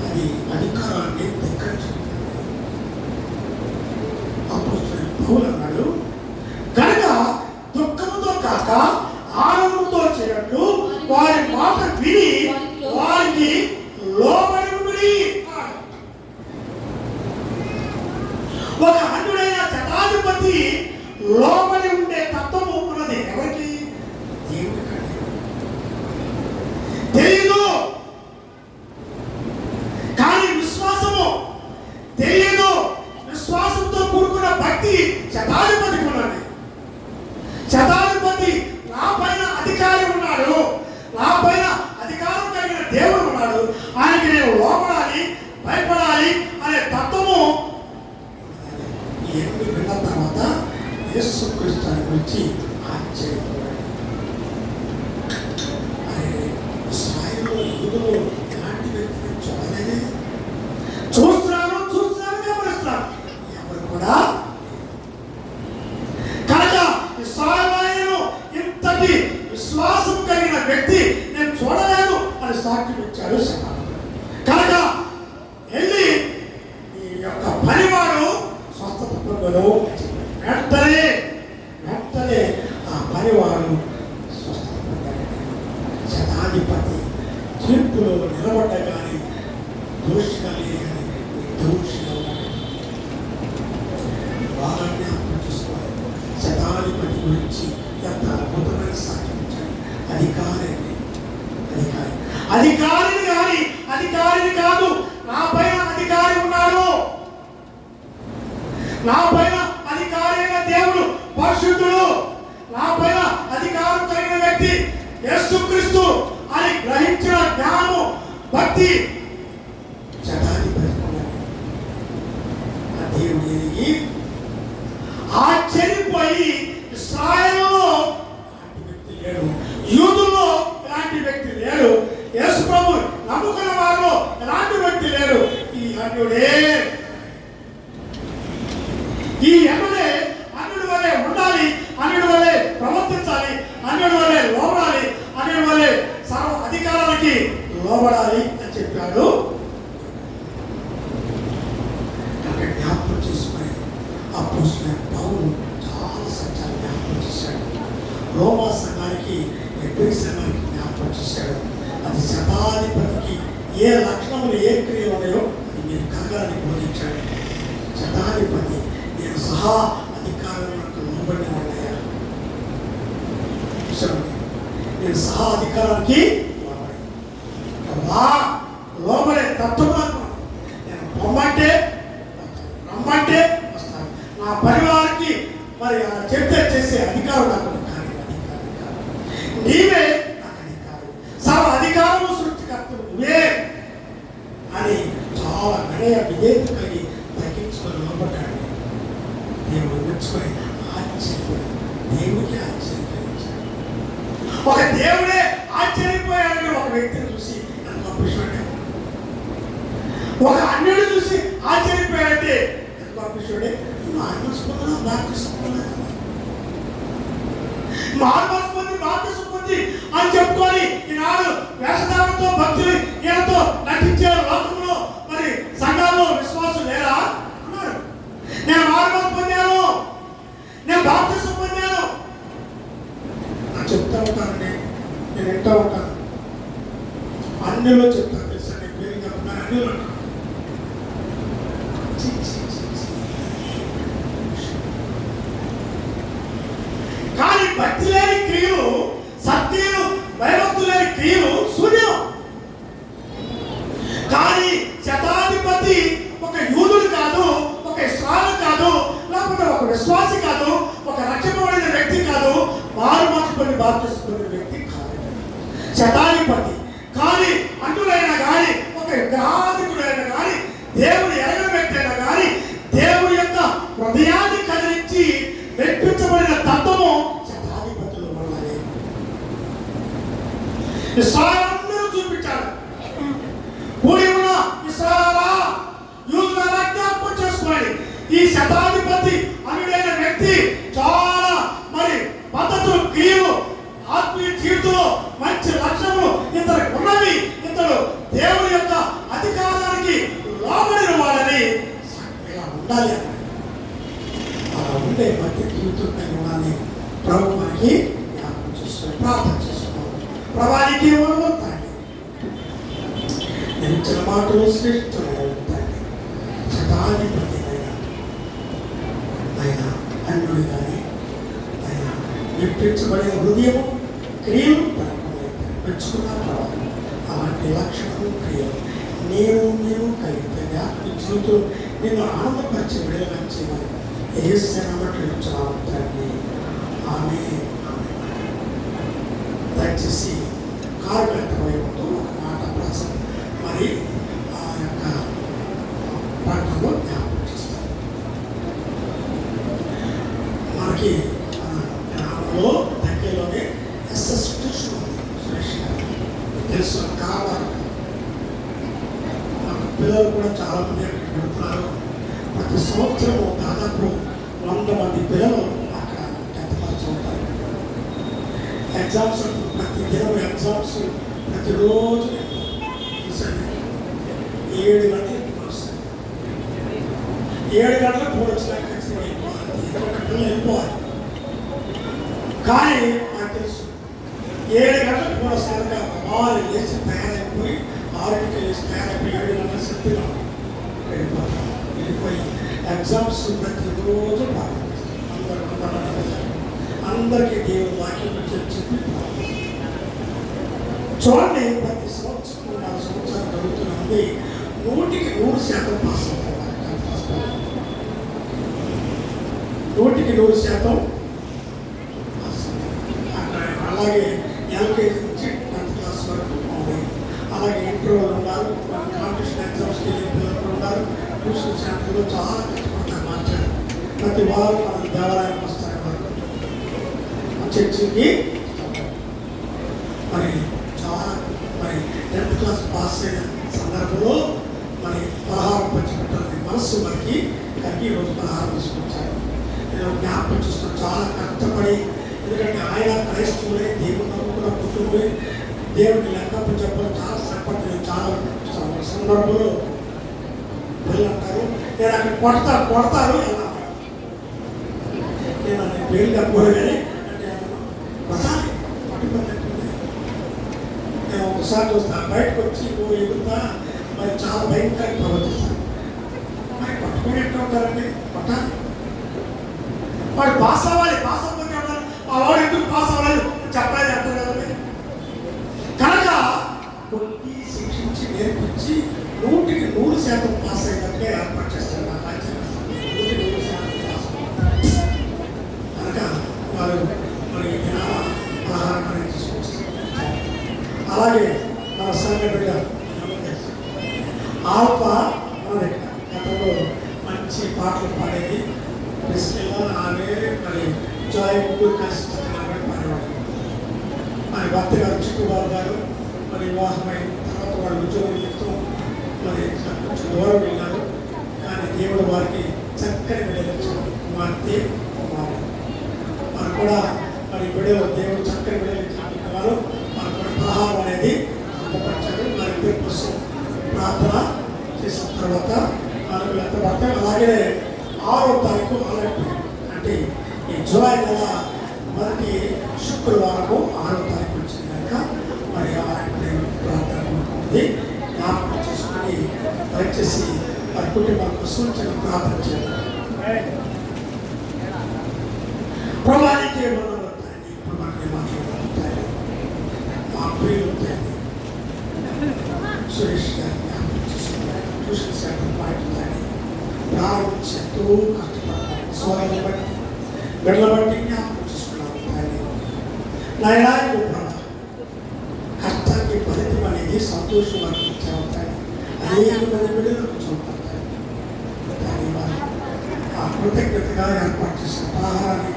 అది అధికారాన్ని ధిక్కరించుకుంటుంది. పౌలు అన్నాడు కనుక దుఃఖంతో కాక ఆనందంతో చేరట్టు వారి మాట విని వారికి లోబడి ఉండుడి. ఒక అన్యుడైన శతాధిపతి లోబడి ఉండే తత్వము ఉన్నది ఎవరికి? దేవుడికి తెలియదు. కానీ విశ్వాసము తెలియదు. విశ్వాసంతో కూడుకున్న భక్తి శతాధిపతికి ఉన్నది. శతాధిపతి నా పైన అధికారి ఉన్నాడు, నా పైన అధికారం కలిగిన దేవుడు ఉన్నాడు, ఆయనకి నేను లోపడాలి, భయపడాలి అనే తత్వము ఏమి విన్న తర్వాత యేసుక్రీస్తు గురించి ఆశ్చర్యపోయాడు. ఇశ్రాయేలు యూదులు ఎలాంటి వ్యక్తిని చూడలేదే. చూస్తున్నాను గమనిస్తున్నాను ఎవరు కూడా. కనుక ఇశ్రాయేలు ఇంతటి విశ్వాసం కలిగిన వ్యక్తి నేను చూడలేదు అని సాక్ష్యం ఇచ్చాడు శతాధిపతి. కనుక వెళ్ళి ఈ యొక్క పనివాడు స్వస్థత పొందడు. వెంటనే ఆ పనివాడు స్వస్థత పొందాడు. శతాధిపతి తీర్పులో నిలబడ్డగానే దోషిగా లేదు, దోషిగా ఉన్నాడు. బాగా జ్ఞాపకం చేసుకోవాలి. శతాధిపతి గురించి ఎంత అద్భుతమైన సాక్ష్యం ఇచ్చాడు. అధికారిని కాదు, నా పైన అధికారి ఉన్నాడు. నా పైన అధికారి అయిన దేవుడు పరిశుద్ధుడు, నా పైన అధికారం కలిగిన వ్యక్తి యేసుక్రీస్తు అని గ్రహించిన జ్ఞానము భక్తి శతాధిపతి ఆ దేవుడు ఎరిగి ఆశ్చర్యపోయి ఇశ్రాయేలులో ఇలాంటి వ్యక్తి లేడు, యూదుల్లో ఇలాంటి వ్యక్తి లేడు, యేసు ప్రభు నమ్ముకున్న వారిలో ఎలాంటి వ్యక్తి లేడు. ఈ అన్యుడే అన్యుడి వలె ఉండాలి, అన్యుడి వలె ప్రవర్తించాలి, అన్యుడి వలె లోబడాలి, అన్యుడి వలె సర్వ అధికారాలకి లోబడాలి అని చెప్పాడు. జ్ఞాపకం చేసుకుని అపోస్తలుడైన పౌలు చాలా సత్యాలు జ్ఞాపకం చేశాడు. రోమా సంఘానికి, ఎబ్రీ సంఘానికి జ్ఞాపకం చేశాడు. అది శతాధిపతికి ఏ లక్షణములు ఏ క్రియలు ఉన్నాయో అది మీరు కలగాలని బోధించాడు. శతాధిపతి నేను సహా అధికారులకు లోబడి ఉన్నాయా? నేను సహా అధికారానికి లోబడే తత్వం నేను పొమ్మంటే రమ్మంటే వస్తాను. నా పరివారికి మరి చెప్తే చేసే అధికారం నాకు కానీ నీవే నాకు అధికారం, సర్వ అధికారము సృష్టికర్తవు నువ్వే అని చాలా వినయ విధేయత కలిగి తగ్గించుకొని లోపడ్డాడు. దేవుడు మెచ్చుకొని ఆశ్చర్యపోయి దేవుడికి ఆశ్చర్యం కలిగించాడు. ఒక దేవుడే ఆశ్చర్యపోయాడని ఒక వ్యక్తిని చూసి ఎంత గొప్ప, ఒక అన్యుడు చూసి ఆశ్చర్యపోయాడంటే ఎంత గొప్ప. మార్మస్పొందిన బాప్తిస్మం అని చెప్పుకొని ఈనాడు వేషధారణతో భక్తులు ఈయనతో నటించే లోకంలో మరి సంఘాల్లో విశ్వాసం లేరా అన్నారు. నేను మార్మస్ పొందాను, నేను బాప్తిస్మం పొందాను అని చెప్తా ఉంటానండి. నేను వింటా ఉంటాను, అన్నిలో చెప్తాను తెలుసా, నేను పేరు చెప్తున్నాను అన్నిలో. కానీ భక్తి లేని క్రియలు, సత్యలు, భయభక్తు లేని క్రియలు శూన్యం. కానీ శతాధిపతి ఒక యూదుడు కాదు, ఒక ఇస్రాయేలు కాదు, లేకపోతే ఒక విశ్వాసి కాదు, ఒక రక్షింపబడిన వ్యక్తి కాదు, మారు మార్చుకొని బాప్తిస్మం వ్యక్తి కాదు శతాధిపతి. కానీ అంటులైనా కానీ, ఒక విగ్రహాధికుడైనా కానీ, దేవుడు ఎరగని వ్యక్తి అయినా కానీ, దేవుడి యొక్క హృదయాన్ని కదిలించి మెప్పించబడిన తత్వము శతాధిపతులు ఉన్నది. ఇశ్రాయేలును చూపించాడు. కూడి ఉన్న ఇశ్రాయేలా, యూదులారా జ్ఞాపకం చేసుకోండి, ఈ శతాధిపతి అనుడైన వ్యక్తి చాలా మరి పద్ధతులు, క్రియలు, ఆత్మీయ జీవితంలో మంచి లక్షణములు ఇతనికి ఉన్నవి. ఇతడు దేవుని యొక్క అధికారానికి లోబడిన వాడని ఇలా ఉండాలి. అలా ఉండే మధ్య జీవితం కలిగి ఉండాలి. ప్రభు మనకి జ్ఞాపకం చేసుకుని ప్రార్థన చేసుకోవాలి. ప్రభానికి తండ్రి, నేను ఇచ్చిన మాటలు శ్రేష్ఠులైన తండ్రి, శతాధిపతి అయినా అన్యుడు కానీ ఆయన మెప్పించబడిన హృదయం, క్రియలు పెంచుకున్న ప్రభావం, అలాంటి లక్షణము, క్రియలు నేను కలిగితే జీవితం నేను ఆనందపరిచి విడుదల చేయమని తండ్రి. ఆమె దయచేసి కారు వ్యక్తమయ్యతో ఒక మాట ప్రాసం మరి ఆ యొక్క ప్రాంతంలో జ్ఞాపకం చేస్తాను. మనకి గ్రామంలో దగ్గరలోనే ఎస్ఎస్ ట్యూషన్ ఉంది, సురేష్ గారు తెలుసు. కావాలి పిల్లలు కూడా చాలా మంది అక్కడికి పెడుతున్నారు. ప్రతి సంవత్సరం దాదాపు 100 మంది పిల్లలు అక్కడ 10th క్లాస్ చదువుతారు. ఎగ్జామ్స్ ప్రతి దినం ఎగ్జామ్స్ ప్రతిరోజు 7 గంటలకు వస్తాయి. 7 గంటలకు కూడా వచ్చినాక వెళ్ళిపోవాలి. కానీ నాకు తెలుసు 7 గంటలకు కూడా వస్తాక వాళ్ళు లేచి తయారైపోయి 6కి లేచి తయారైపోయి 7 గంటల శక్తిలో వెళ్ళిపోయి ఎగ్జామ్స్ ప్రతిరోజు అందరికీ దేవుడు వాక్యం చెప్పి చూడండి. ప్రతి సంవత్సరం 4 సంవత్సరాలు జరుగుతున్నది 100% పాస్ అవుతారు. 100% అలాగే ఎల్కేజీ నుంచి 10th క్లాస్ వరకు ఉంది. అలాగే ఇంటర్వ్యూలు ఉన్నారు, కాంపిటీషన్ ఎగ్జామ్స్కి వెళ్ళే పిల్లలు ఉన్నారు. ట్యూషన్ సెంటర్లో చాలా కష్టపడతారు. మార్చారు ప్రతి వారం మనకి దేవాలయానికి వస్తారు. చర్చికి మరి చాలా మరి 10th క్లాస్ పాస్ అయిన సందర్భంలో మరి పలహారం పంచిపెట్టాలి. మనస్సు మనకి కలిగి ఈరోజు పలహారం తీసుకొచ్చారు. నేను జ్ఞాపకం చూస్తున్నాను, చాలా కష్టపడి. ఎందుకంటే ఆయన క్రైస్తవులే, దేవుడు నమ్ముకున్న కుటుంబే, దేవుడికి లెక్కప్పుడు చెప్పడం చాలా శ్రమపడి చాలా సందర్భంలో పిల్లలు అంటారు, నేను అక్కడ కొడతారు ఎలా నేను పేరు చెప్పకూడదు కానీ అంటే కొట్టాలి పట్టుకున్నట్టుంది. నేను ఒకసారి చూస్తాను, బయటకు వచ్చి ఎదుగుతా మరి చాలా భయంకరంగా ప్రవర్తిస్తాను. మరి పట్టుకొని ఎట్లా ఉంటారండి, కొట్టాలి. వాడు పాస్ అవ్వాలి, పాస్ అవ్వకపోతే ఉంటారు. ఆ వాడు ఎందుకు పాస్ అవ్వలేదు చెప్పలేదు అంటారు కదండి. కనుక కొట్టి శిక్షించి నేర్పించి 100% పాస్ అయ్యేటట్టుగా ఏర్పాటు చేస్తారు. నా రాజ్యం 100% పాస్ కనుక వారు మరి పలహారం తీసుకొచ్చారు. అలాగే మన సంఘ బిడ్డ ఆల్ఫా మన దగ్గర గతంలో మంచి పాటలు పాడేది క్రిస్టియన్లో ఆమె మరి జాయ్ ముగ్గురు కలిసి పాడేవాడు. మరి భర్త గారు చిక్కుబాబు గారు మరి వివాహమైన తర్వాత వాళ్ళు ఉద్యోగం నిమిత్తం మరి కొంచెం దూరం వెళ్ళారు. కానీ దేవుడు వారికి చక్కని బిడ్డలు కుమార్తె కుమారుడు వారు కూడా మరి బిడ్డలు దేవుడు చక్కని బిడ్డలు వారు వారు కూడా పలహారం అనేది అందపరిచారు. మరి ఇద్దరి కోసం ప్రార్థన చేసిన తర్వాత మనకు ఎంత పడతాం. అలాగే 6వ తారీఖు అంటే ఈ జూలై నెల మొదటి శుక్రవారము 6వ తారీఖు వచ్చింది కనుక మరి ప్రార్థన ఉంది. జ్ఞాపకం చేసుకుని దయచేసి వారి కుటుంబం కోసం చిన్న ప్రార్థన చేయాలి. ప్రభానికి ఏమన్నా ఉంటాయి ఇప్పుడు మనకి మాట్లాడుతాయి మా ప్రియులు ఉంటాయి. సురేష్ గారి జ్ఞాపకం చేసుకున్నాయి. ట్యూషన్ సెంటర్ పాయింట్ ప్రారంభించేంతో కష్టపడతాను. స్వరాన్ని బట్టి బిడ్డల బట్టి జ్ఞాపకం చేసుకున్నాను. నాయనా కష్టానికి ఫలితం అనేది సంతోషం అనిపించే ఉంటాయి. అనేక మంది బిడ్డలకు చూపడతాయి. కానీ వారు ఆ కృతజ్ఞతగా ఏర్పాటు చేసిన ఆహారాన్ని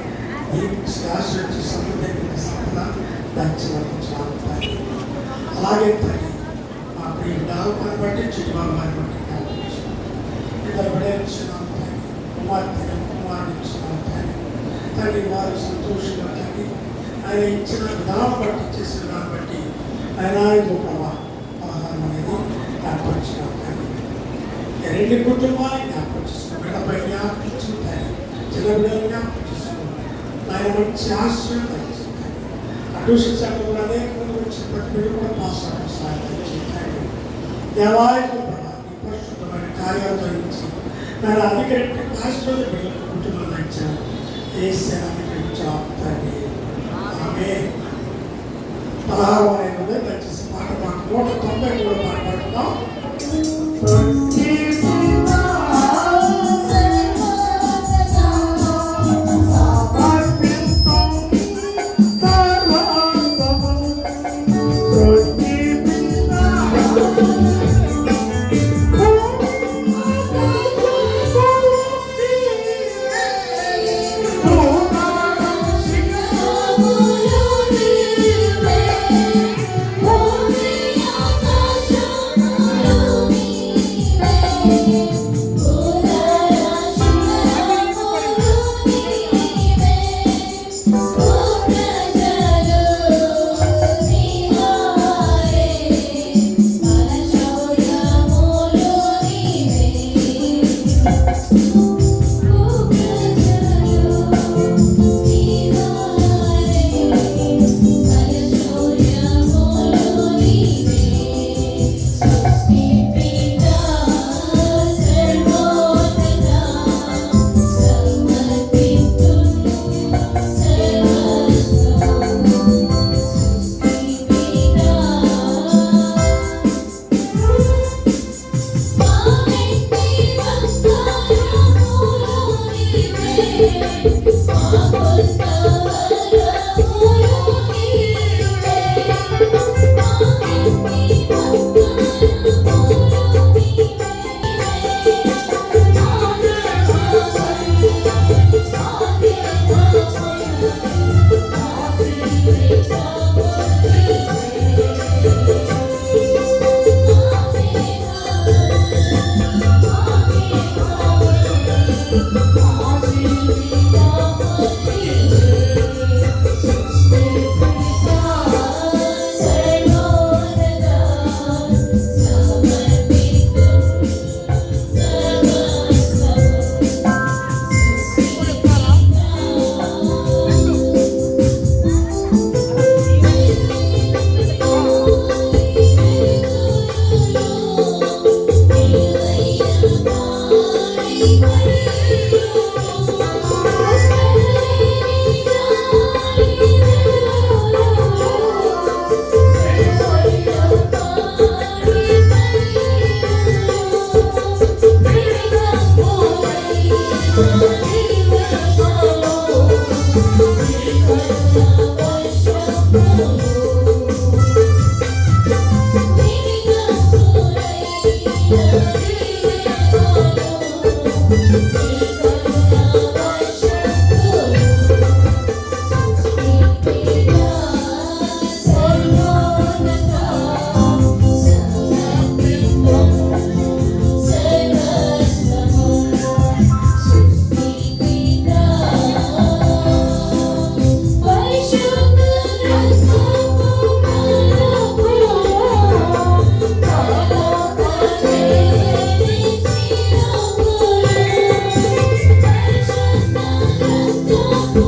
దీనికి ఆశ్రయించి సమృద్ధి సంపద దాచి అలాగే తల్లి మా ప్రియుడు డాల్పాన్ని బట్టి చిట్టుబాబు గారిని బట్టి ఇద్దరు బిడ్డలు ఇచ్చినాము తల్లి. కుమార్తె కుమారుడు ఇచ్చినాము తల్లి. తల్లి వారు సంతోషంగా తల్లి ఆయన ఇచ్చిన విధానం బట్టి చేసిన దాన్ని బట్టి ఆయన ఆహారం అనేది ఏర్పరిచినాము తల్లి. రెండు కుటుంబాన్ని జ్ఞాపకం చేసుకున్నాం. బిడ్డపై జ్ఞాపకం తల్లి. చిన్న బిడ్డలు జ్ఞాపకం చేసుకున్నాం. ఆయన మంచి ఆశ్రయం తగ్గిస్తుంది. అటు శిక్షకులు కూడా అనేక మంది వచ్చిన ప్రతి బిడ్డ కూడా పాస్ అవుతాయి. దేవాలయం పరిశుద్ధమైన కార్యాలు జరిగించి నేను అధికరించి రాష్ట్రంలో బిడ్డలకు కుటుంబాలు ఇచ్చాను. ఏ సేవించాలి ఆమె 16వ దయచేసి పాట పాట 193 పాట పాడుతున్నాం.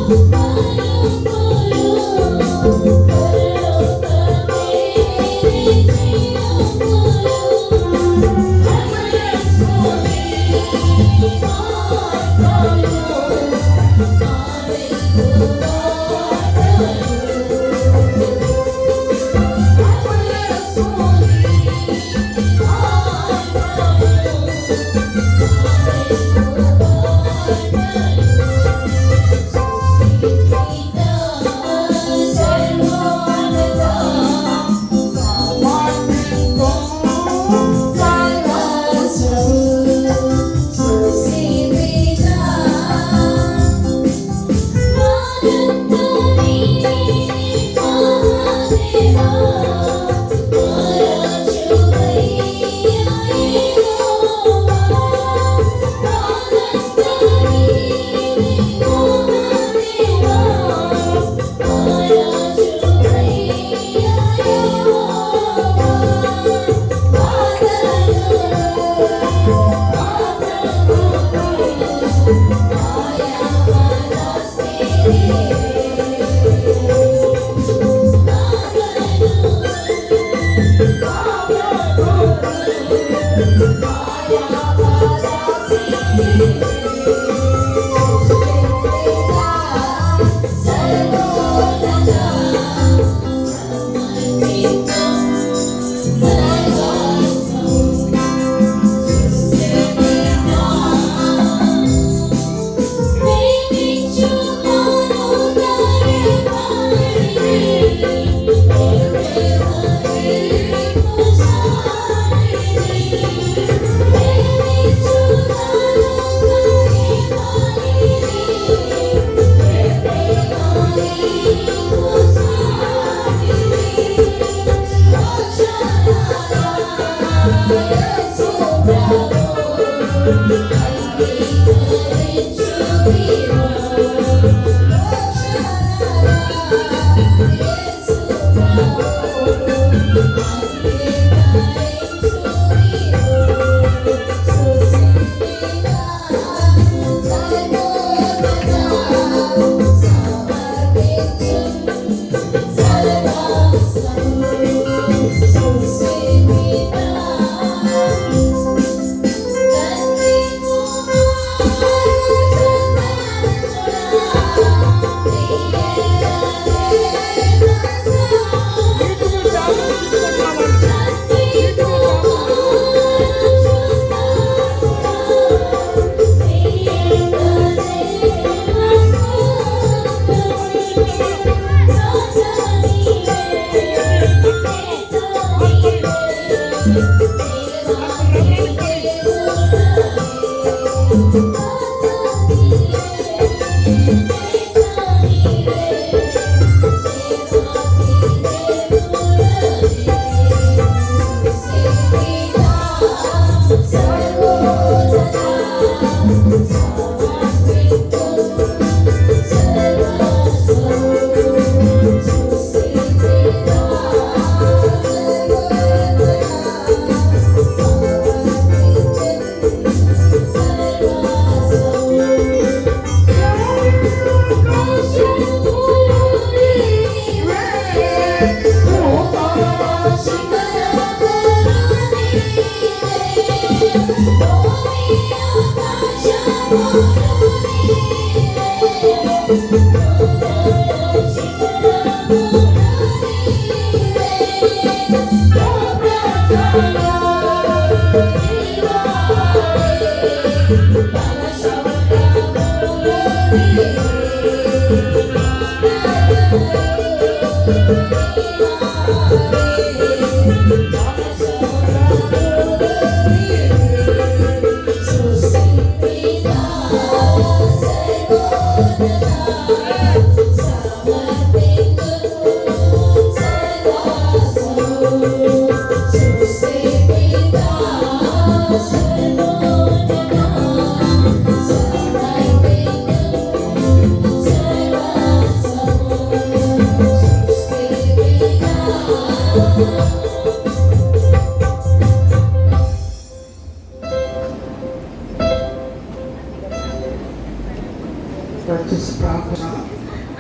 Thank you.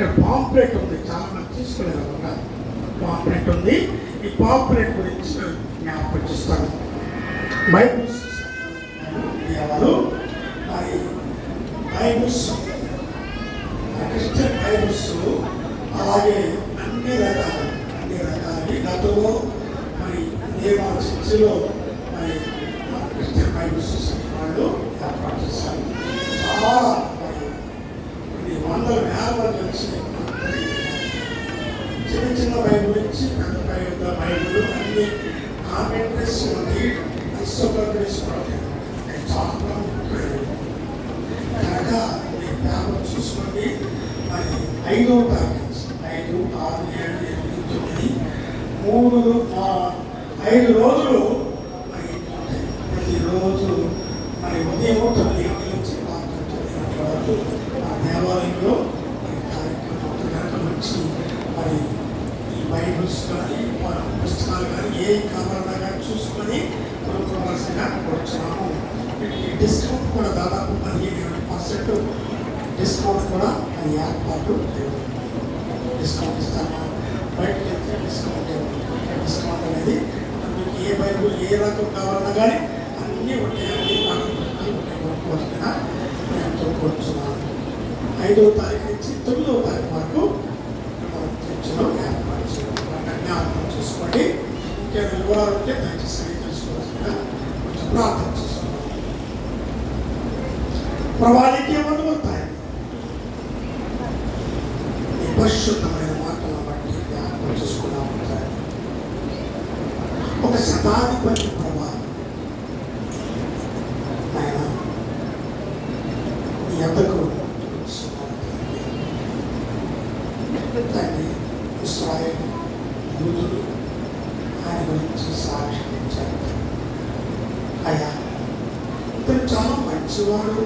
ఇక్కడ పాంప్లెట్ ఉంది, చాలా మంది తీసుకోలేదు కదా. పాంప్లెట్ ఉంది. ఈ పాంప్లెట్ గురించి జ్ఞాపకం చేస్తాను. బైబుల్స్ ఎవరు మరి బైబుల్స్, క్రిస్టియన్ బైబుల్స్ అలాగే అన్ని రకాలవి గతంలో మరి నేను చర్చిలో మరి క్రిస్టియన్ బైబుల్స్ వాళ్ళు ఏర్పాటు చేశారు. చాలా మరి కొన్ని వందల వేల మంది వచ్చి చిన్న చిన్న బైబుల్ నుంచి పెద్ద బైబుల్ అన్ని కామెంట్రీస్ ఉంది, ఇన్స్టోగ్రఫీస్ ఉంటాయి. చాలా కనుక మీరు పేపర్ చూసుకోండి. మరి 5వ తారీఖు 5, 6, 7, 8, 9 5 రోజులు మరి ప్రతిరోజు మరి ఉదయం 9 గంటల నుంచి 9 గంటల వరకు ఆ దేవాలయంలో కార్యక్రమం నుంచి మరి ఈ బైబుల్స్ కానీ పుస్తకాలు కానీ ఏ కావాలన్నా కానీ చూసుకొని కొనుక్కోవాల్సిందిగా వచ్చాము. డిస్కౌంట్ కూడా దాదాపు 15% డిస్కౌంట్ కూడా అది ఏర్పాటు డిస్కౌంట్ ఇస్తాము. బయటకు వెళ్తే డిస్కౌంట్ అనేది మీకు ఏ బైబుల్ ఏ రకం కావాలన్నా కానీ అన్నీ ఉంటాయి. కొనుక్కోవాల్సిన ఎంతో కోరుచున్నాను. 5వ తారీఖు నుంచి 9వ తారీఖు వరకు చర్చలో ఏర్పాటు చేయాలి. జ్ఞాపకం చేసుకోండి. ఇంకేమైనా వివరాలు ఉంటే దయచేసి తెలుసుకోవాల్సిందిగా కొంచెం ప్రార్థన చేసుకోండి. ప్రభానికి ఏమనుకుంటాయి పరిశుద్ధమైన మాటలను బట్టి జ్ఞాపకం చేసుకున్నా ఉంటాయి. ఒక శతాధిపతి ప్రభా ఆయన నీ ఎద్దకు తండ్రి ఇశ్రాయేలు యూదులు ఆయన గురించి సాక్ష్యం ఇచ్చారు. అయ్యా ఇతను చాలా మంచివాడు,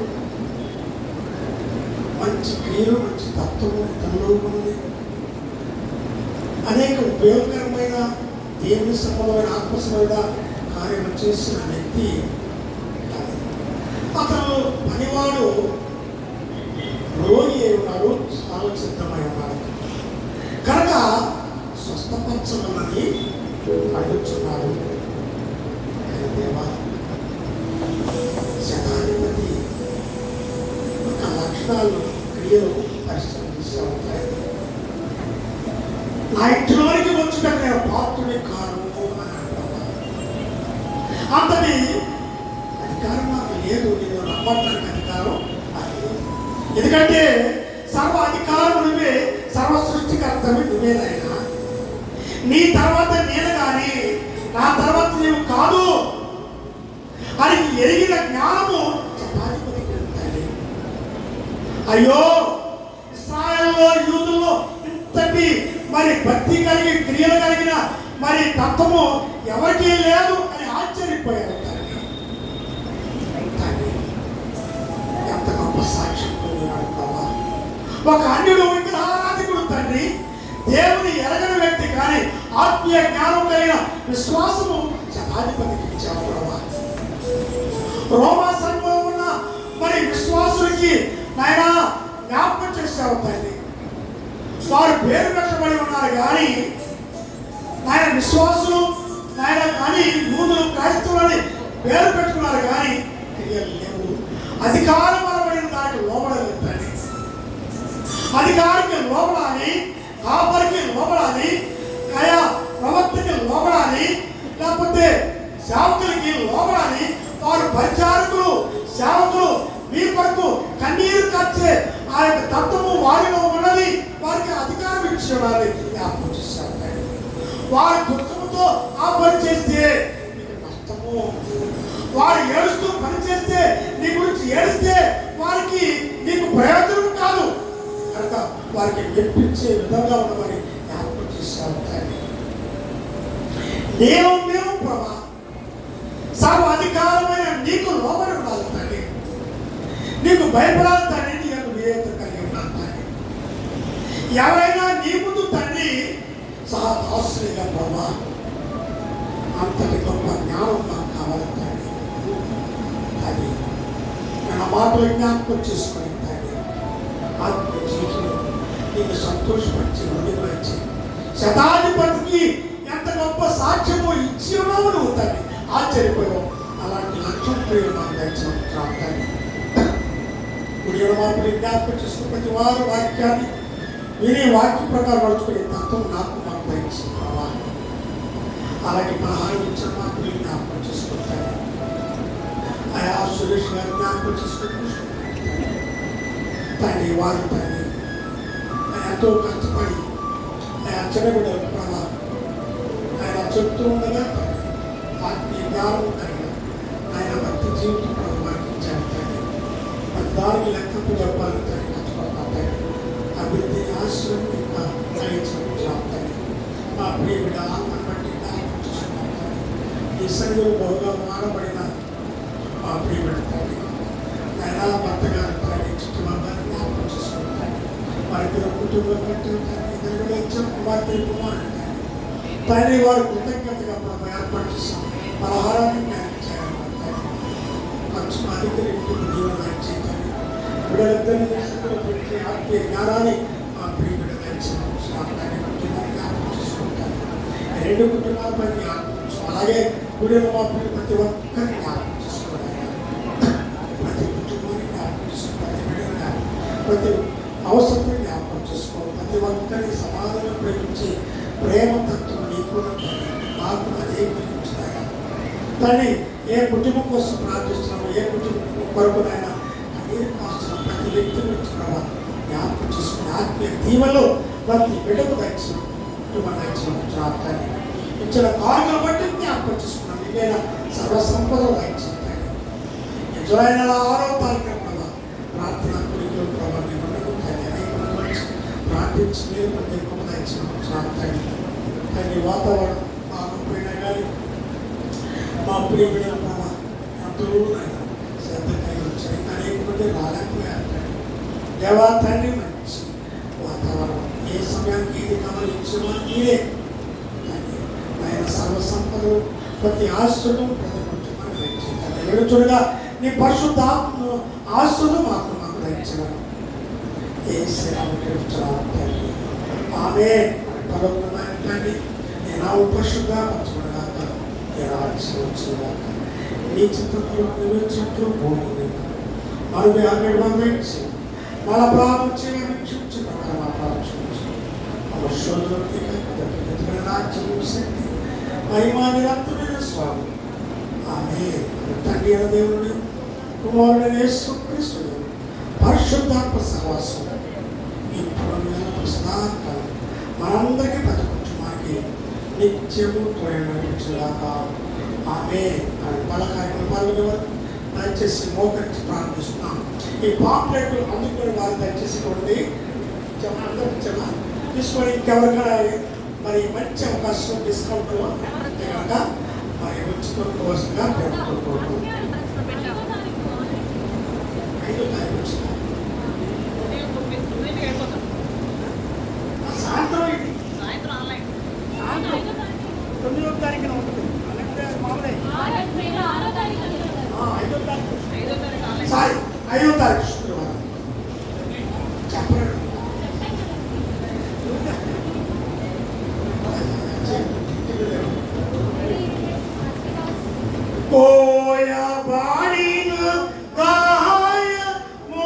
మంచి క్రియలు, మంచి తత్వము ఇతరులో ఉంది. అనేక ఉపయోగకరమైన దేవుని సంబంధమైన ఆత్మసమైన కార్యం చేసిన వ్యక్తి. అతను పనివాడు రోగి అయి ఉన్నాడు, చాలా సిద్ధమై ఉన్నాడు కనుక స్వస్థపరచమని అడుగుతున్నాడు. దేవా శతాధిపతి ఒక లక్షణాలు క్రియలు పరిశ్రమిస్తూ ఉంటాయి. నా ఇంటిలోనికి వచ్చిన నేను పాత్రుడి కాను అని అంటున్నా. అంతటి అధికారం నాకు లేదు. నేను నమ్మటానికి అధికారం నాకు లేదు. ఎందుకంటే సర్వ అధికారం నువ్వే, సర్వ సృష్టికర్తవి నువ్వేనైనా. నీ తర్వాత నేను కానీ నా తర్వాత నీవు కాదు అని ఎరిగిన జ్ఞానము శతాధిపతికి ఉంటుంది. అయ్యో ఇశ్రాయేలులో యూదుల్లో ఇంతటి మరి భక్తి కలిగి క్రియలు కలిగిన మరి తత్వము ఎవరికీ లేదు అని ఆశ్చర్యపోయారు. ఎంత గొప్ప సాక్ష్యం పొందినాడు ప్రభా. ఒక అన్యుడు విగ్రహారాధికుడు తండ్రి, దేవుని ఎరగని వ్యక్తి కానీ ఆత్మీయ జ్ఞానం కలిగిన విశ్వాసము శతాధిపతికి ఇచ్చావు ప్రభా. రోమా సంఘంలో ఉన్న మరి విశ్వాసులకి నాయన జ్ఞాపకం చేసావు తండ్రి. వారు పేరు పెట్టబడి ఉన్నారు కానీ నాయన విశ్వాసులు నాయన కానీ యూదులు క్రైస్తవులని పేరు పెట్టుకున్నారు కానీ క్రియలు లేవు. అధికారం అనబడిన దానికి లోబడలేదు తండ్రి. అధికారికి లోబడాలి, కాపరికి లోబడాలి, ఆయా ప్రవక్తకి లోబడాలి, లేకపోతే సేవకులకి లోబడాలి. వారు పరిచారకులు, సేవకులు మీ కొరకు కన్నీరు కార్చే ఆ యొక్క తత్వము వారిలో ఉన్నది. వారికి అధికారం ఇచ్చి ఉండాలి. జ్ఞాపకం చేశారు. వారి దుఃఖంతో ఆ పని చేస్తే మీకు నష్టము. వారు ఏడుస్తూ పని చేస్తే నీ గురించి ఏడిస్తే వారికి నీకు ప్రయోజనం కాదు కనుక వారికి మెప్పించే విధంగా ఉన్నవారి జ్ఞాపకం చేశారు. మేము ప్రభా సర్వ అధికారమైన నీకు లోబడి ఉండాలి తండ్రి. నీకు భయపడాలి తండ్రి. నీకు విధేయత కలిగి ఉండాలి తండ్రి. ఎవరైనా నీ ముందు తండ్రి సహదాసునిగా ప్రభా అంతటి గొప్ప జ్ఞానం నాకు కావాలి తండ్రి. అది నా మాటలు జ్ఞాపకం చేసుకుని తండ్రి ఆత్మ జీవితంలో నీకు సంతోషపరిచి ఉండిపరిచి శతాధిపతికి ఎంత గొప్ప సాక్ష్యమో ఇచ్చి ఉన్నావు నువ్వు తండ్రి. ఆశ్చర్యపోయావు. అలాంటి లక్ష్యం ప్రియులు మాకు దయచేస్తున్నాం తండ్రి. గుడిలో మాకు జ్ఞాపకం చేసుకుని ప్రతి వారు వాక్యాన్ని వినే వాక్య ప్రకారం నడుచుకునే తత్వం నాకు మాకు దయచేస్తున్నావా. అలాగే పలహారం ఇచ్చిన మాకు జ్ఞాపకం చేసుకుంటాను. ఆయా సురేష్ గారు జ్ఞాపకం చేసుకుంటున్నాను తండ్రి. వారు తండ్రి ఎంతో కష్టపడి ఆయన చిన్నబిడ్డల ప్రభావ ఆయన చెప్తూ ఉండగా ఆత్మీయ జ్ఞానం కలిగిన ఆయన భక్తి జీవితం ప్రభావానికి ఇచ్చారు తండ్రి. దానికి లెక్కకు చెప్పాలి తండ్రి. కష్టపడతాయి అభివృద్ధి ఆశ్రమం ఇంకా కలిగించాం తండ్రి. మా ప్రియ బిడ్డ ఆత్మను బట్టి జ్ఞాపకం చేసుకున్నాం తండ్రి. ఈ సంఘంలో బహుగా వాడబడిన మా ప్రియ బిడ్డ తండ్రి ఆయన భర్త గారి తండ్రి చుట్టువర్గాన్ని జ్ఞాపకం చేసుకుంటాం. వారిద్దరు కుటుంబం బట్టి ఇద్దరు ఇచ్చాం కుమార్తె కుమారుడు తండ్రి. వారు కృతజ్ఞతగా మనం ఏర్పాటు చేస్తాం. పలహారాన్ని జ్ఞానం చేయాలి ఖర్చు అధికరింపు జీవన చేయాలి. బిడ్డలిద్దరిని దృష్టిలో పెట్టి ఆత్మీయ జ్ఞానాన్ని మా ప్రియ బిడ్డ కుటుంబాన్ని జ్ఞాపకం చేసుకుంటారు. రెండు కుటుంబాలపై జ్ఞాపకం. అలాగే గుడిలో మా ప్రియ ప్రతి ఒక్కరిని జ్ఞాపకం చేసుకోవాలి. ప్రతి కుటుంబాన్ని జ్ఞాపకం చేసుకోవాలి. ప్రతి బిడ్డ ప్రతి అవసరం జ్ఞాపకం చేసుకోవాలి. ప్రతి ఒక్కరిని సమాధానం ప్రేమించి ప్రేమ తత్వం నీకు నాకు అదే గురించుతాయి కానీ ఏ కుటుంబం కోసం ప్రార్థిస్తున్నాము, ఏ కుటుంబం కొరకునైనా అదే కాస్తున్నాం. ప్రతి వ్యక్తి గురించి ప్రభావ జ్ఞాపకం చేసుకుని ఆత్మీయ దీవెనలో ప్రతి బిడ్డకు దయచిన కుటుంబం దయచిన కానీ ఇచ్చిన కార్యం బట్టి జ్ఞాపకం చేసుకున్నాం. ఇదైనా సర్వసంపదలు దయచేస్తాయి. నిజమైన 6వ తారీఖు ప్రభావ ప్రార్థన కొడుకులు ప్రభావ ప్రార్థించి మీరు ప్రతి ఒక్క దయచిన కానీ వాతావరణం బాగుపోయినా కానీ మా ప్రియ బిడ్డల ప్రభావ ఎంతో శ్రద్ధ కలిగి వచ్చాయి. అనేక మంది రాలేకపోయారు. దేవా తండ్రి మంచి వాతావరణం ఏ సమయానికి ఇది గమనించినా మీరే ఆయన సర్వసంపదలు ప్రతి ఆస్తులు ప్రతి కుటుంబాన్ని దయచేయాలి. ఎడుచుడుగా నీ పరిశుద్ధ ఆస్తులు మాకు దయచేయాలి. ఏ సేవ ఆమె పదవులండి నేను ఉపశుద్ధ పరచబడగాక వచ్చేదాకా నీ చిత్రంలో చుట్టూ భూమి మరి ఆమె పంపించి మన ప్రాణం చేయవచ్చు ప్రకారం ప్రారంభించు అవసరంలోకి రాజ్యం శక్తి మహిమాని రక్తమైన స్వామి ఆమె తండ్రి అయిన దేవుని కుమారుడు యేసుక్రీస్తుడు పరిశుద్ధాత్మ సహవాసం ఇప్పుడు సదాకాలం మనందరికీ ప్రతి కుటుంబానికి నిత్యము తోడేదాక ఆమె బలకాయకులు పాల్గొనేవారు దయచేసి మోకరించి ప్రార్థిస్తున్నాం. ఈ పాంప్లెట్ అందుకునే వారు దయచేసి ఉండి అందరూ తీసుకొని ఇంకెవరికైనా మరి మంచి అవకాశం డిస్కౌంట్ కనుక మరి వచ్చుకోవాల్సిందిగా పెట్టుకోకూడదు. 5వ తారీఖు వచ్చిన సాయంత్రం ఇది 9వ తారీఖున ఉంటుంది. మామూలే 5వ తారీఖు శుక్రవారం చెప్పండి. కోయబాడిన గాయము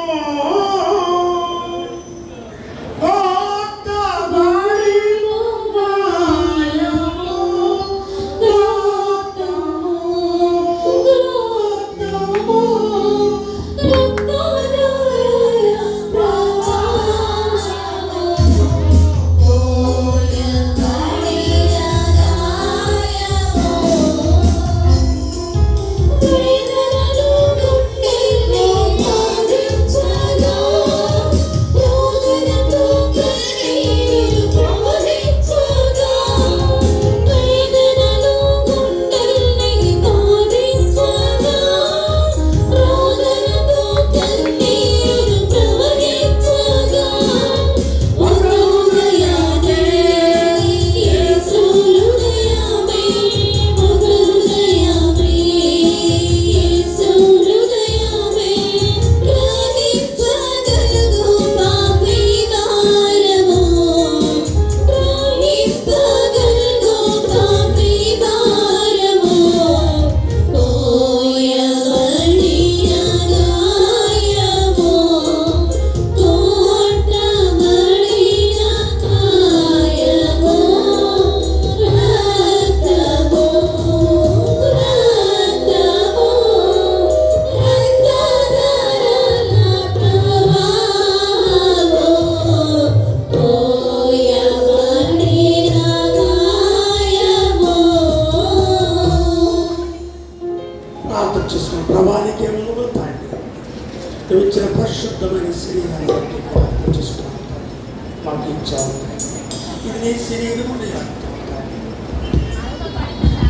ఇది నీ శరీరము నీ రక్తం తండ్రి.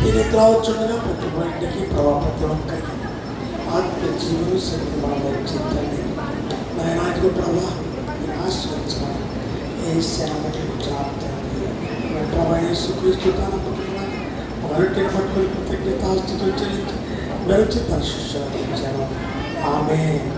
ఇది త్రాచుండగా ప్రతి ఒక్కరికి ప్రభావ ప్రతి ఒక్కరికి ఆత్మ జీవులు శక్తి మనం చెప్తండి. నాయనాటికి ప్రభావ మీరు ఆశ్రయించమని ఏ సేవకి చాపుతండి. ప్రభావ యేసుక్రీస్తు తాను పట్టుకున్నాను వారిని పట్టుకుని కృతజ్ఞతాస్తుతులు చెల్లించి వెలిచి తన శిష్యులకు ఇచ్చాను. ఆమేన్.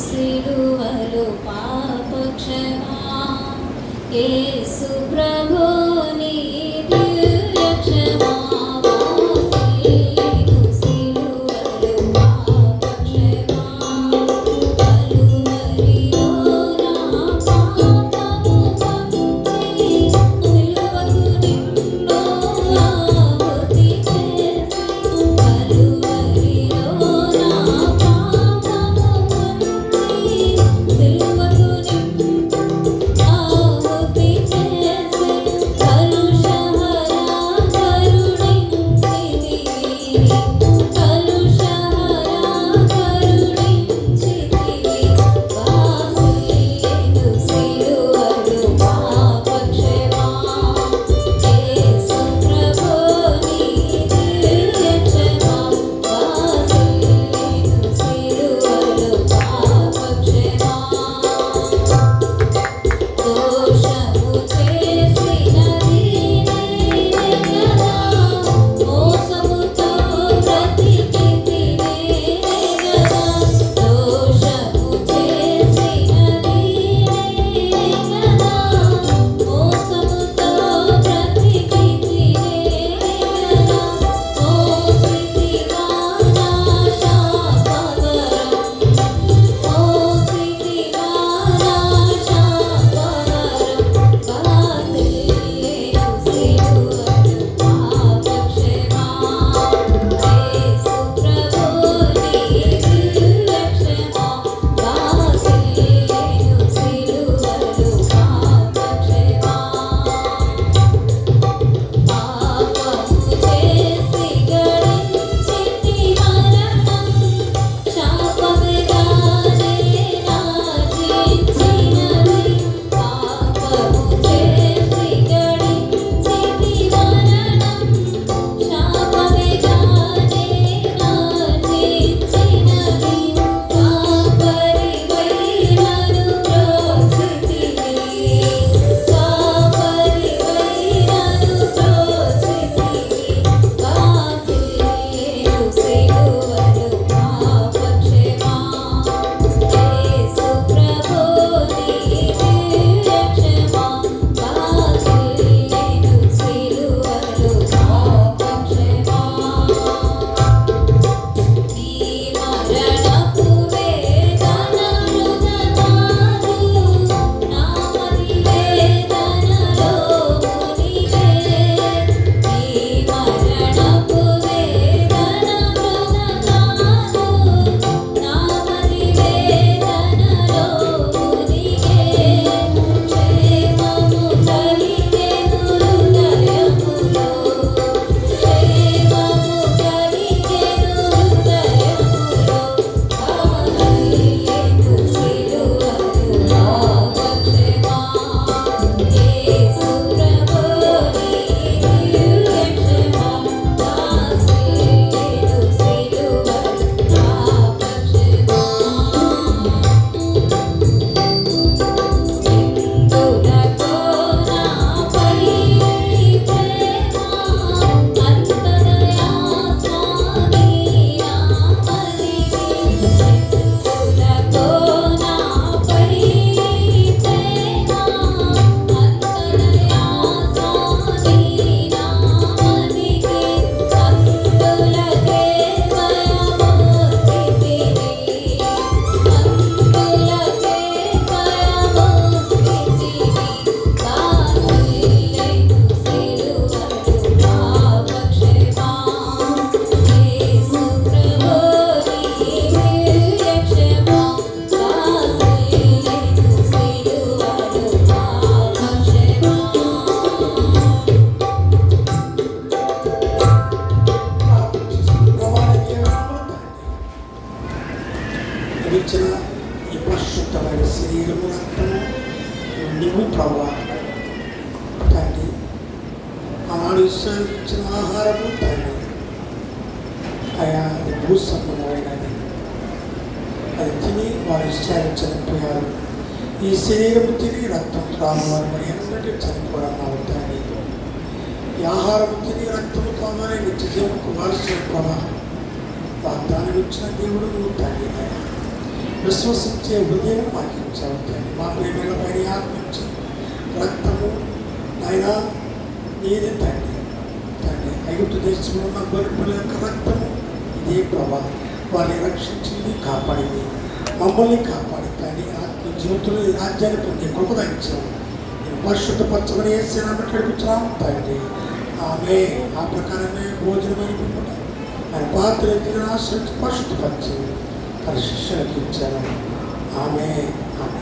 సిలువలో పాపక్షమా యేసు ప్రభుని దివ్య క్షమా వాసిను సిలువలో పాపక్షమా కలువరిలో నా పాపము పంపి సిలువకు నిన్ను ఆహుతి చేసి కలువరిలో నా సిలువకు నిన్ను ఆహుతి చేసి ఇచ్చిన ఈ పరిశుద్ధమైన శరీరము రక్తము నీవు ప్రభా తండ్రి ఆనాడు ఇస్రాయేలుకు ఇచ్చిన ఆహారము తండ్రి అయా అది భూ సంబంధమైనది. అది తిని వారు ఇస్రాయేలు చనిపోయారు. ఈ శరీరము తిని రక్తం త్రాగువారు మరి ఎన్నటి చనిపోవడం అవుతాయి. ఈ ఆహారము తిని రక్తము తాగానే నిత్య జీవనకు వారసులు ప్రభా వాగ్దానం ఇచ్చిన దేవుడు నువ్వు తండ్రి. విశ్వసించే హృదయం మాకు ఇచ్చావు తండ్రి. మా ప్రేమల పైన ఆత్మించి రక్తము ఆయన నీదే తండ్రి. తండ్రి ఐగుప్తు దేశంలో ఉన్న గొర్రెల యొక్క రక్తము ఇదే ప్రభా వారిని రక్షించింది, కాపాడింది, మమ్మల్ని కాపాడి తండ్రి. ఆత్మ జీవితంలో ఈ రాజ్యాన్ని పొందే కృప తగ్గించాము. నేను పరిశుద్ధపరచమని వేసిన నడిపించాము తండ్రి. ఆమె ఆ ప్రకారమే భోజనమైన ఆయన పాత్ర ఆశ్రయించి పరిశుద్ధపరిచి తన శిష్యులకు ఇచ్చాను. ఆమె ఆమె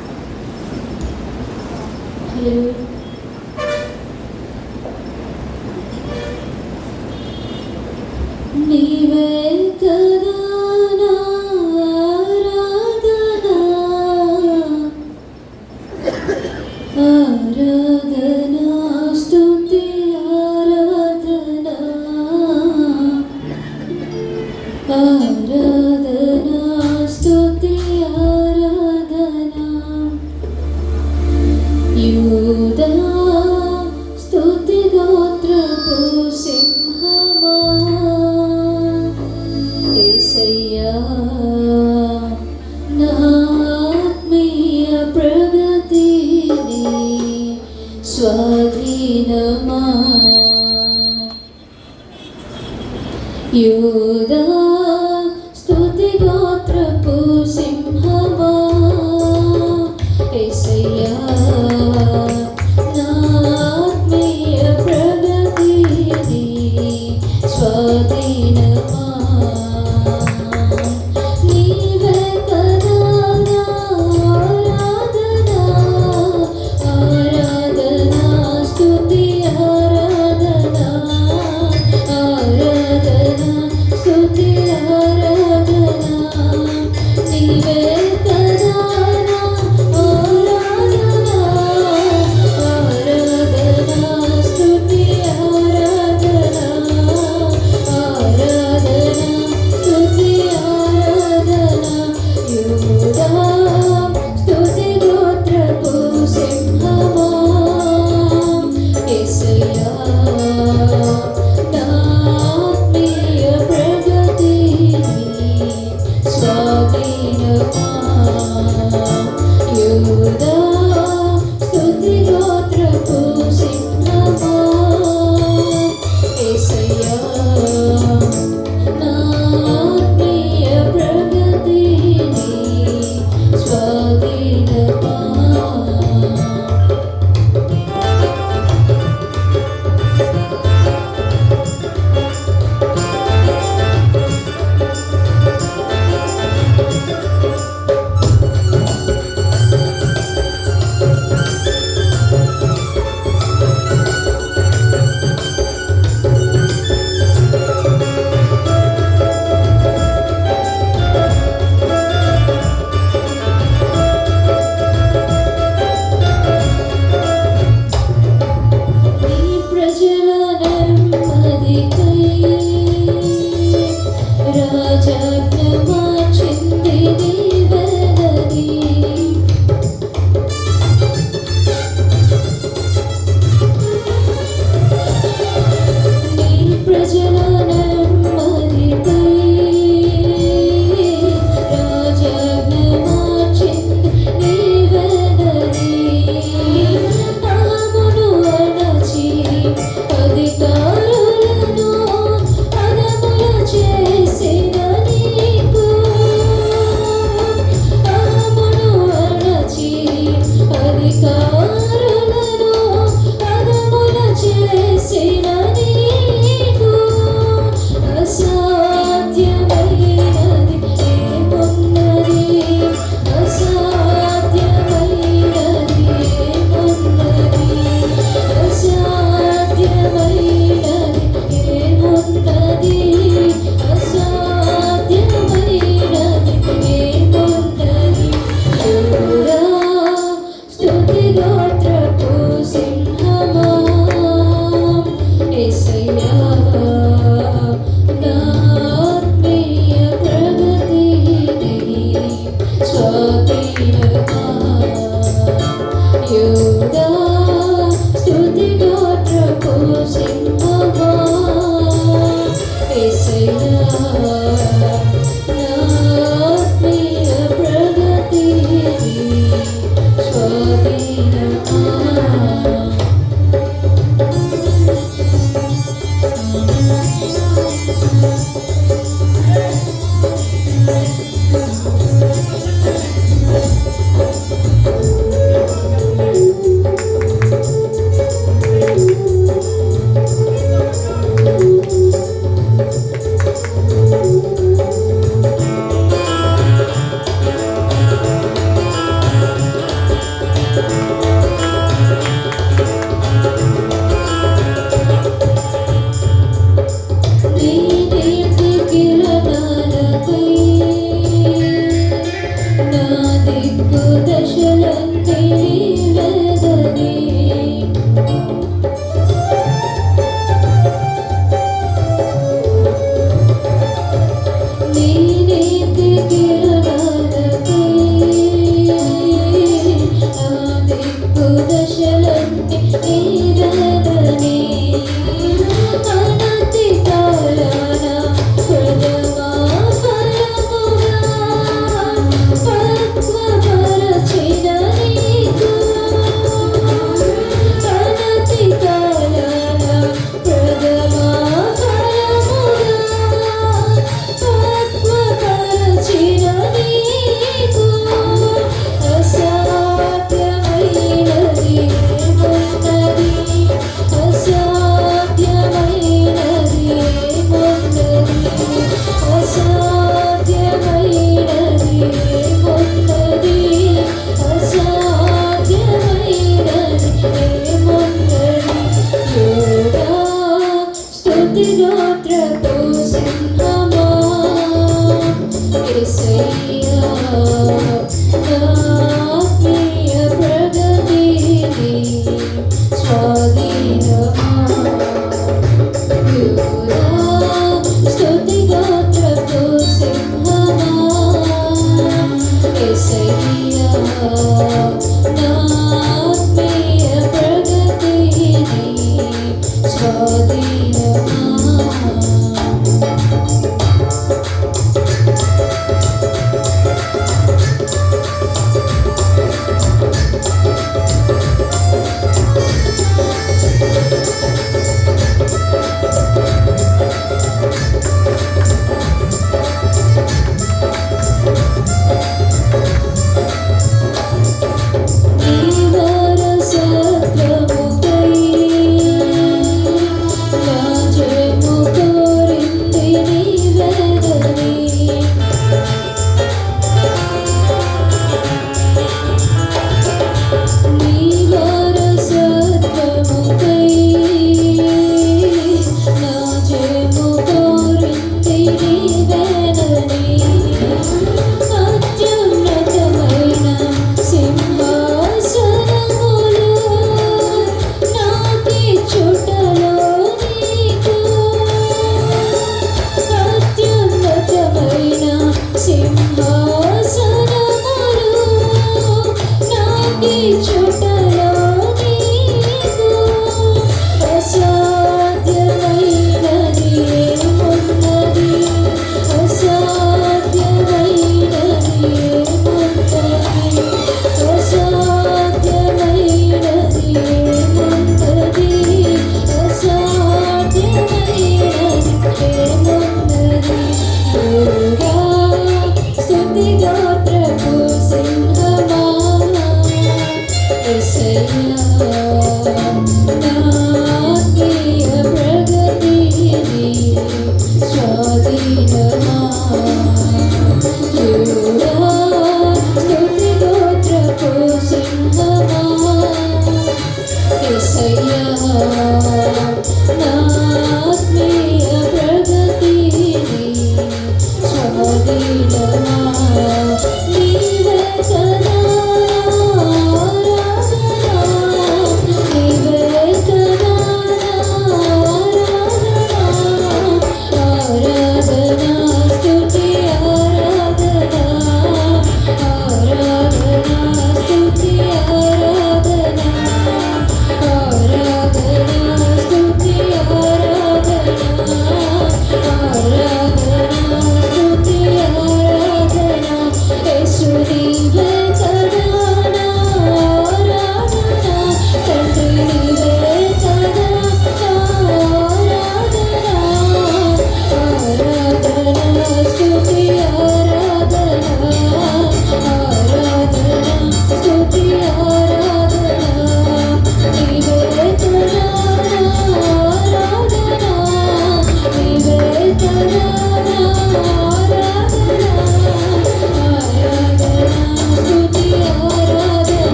నీవే కదా నా ఆరాధనా, ఆరాధనా స్తుతి ఆరాధనా, ఆరాధనా స్తుతి ఆరాధనా. యూదా స్తుతి గోత్రపు సింహమా యేసయ్యా నా ఆత్మీయ ప్రగతిని స్వాధీనమా. యూదా స్తుతి గోత్రపు సింహమా యేసయ్యా నా ఆత్మీయ ప్రగతిని స్వాధీనమా. నీవే కదా నా ఆరాధనా, ఆరాధనా స్తుతి ఆరాధనా, ఆరాధనా స్తుతి ఆరాధనా. నీవే కదా నా ఆరాధనా, ఆరాధనా స్తుతి ఆరాధనా, ఆరాధనా స్తుతి ఆరాధనా. యూదా స్తుతి గోత్రపు సింహమా యేసయ్యా నా ఆత్మీయ ప్రగతిని స్వాధీనమా. యూదా స్తుతి గోత్రపు సింహమా యేసయ్యా నా ఆత్మీయ ప్రగతిని స్వాధీనమా.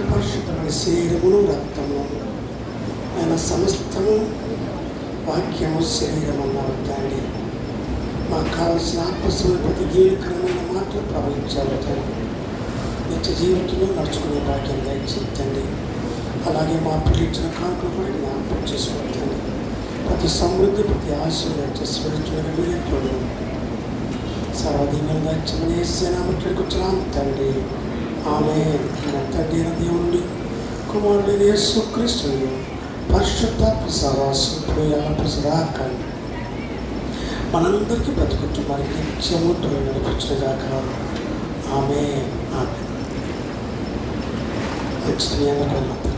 పరిశుద్ధమైన శరీరమును రక్తము ఆయన సమస్తము వాక్యము శరీరం అన్నారు తండ్రి. మాకు కావలసిన ఆత్మస్వరూప ప్రతి జీవికరమైన మాటలు ప్రవహించాలి తండ్రి. నిత్య జీవితంలో నడుచుకునే భాగ్యం దయచేయండి. అలాగే మా పిలిచిన కానుకలు కూడా జ్ఞాపకం చేసుకోండి. ప్రతి సమృద్ధి ప్రతి ఆశీర్వాదం స్వరించుకుని మీరెట్లో సర్వదీవులు దయచమని సేనామట్లకి వచ్చినాం తండ్రి. ఆమె తండ్రి దేవుడి కుమారుడు యేసుక్రీస్తుని పరిశుద్ధాత్మ సహవాసం ఇప్పుడు ఎలా ప్రసదాకండి మనందరికీ ప్రతి కుటుంబానికి నిత్యము తోడు నడిపించుగాక. ఆమె నెక్స్ట్ మీ అందరికీ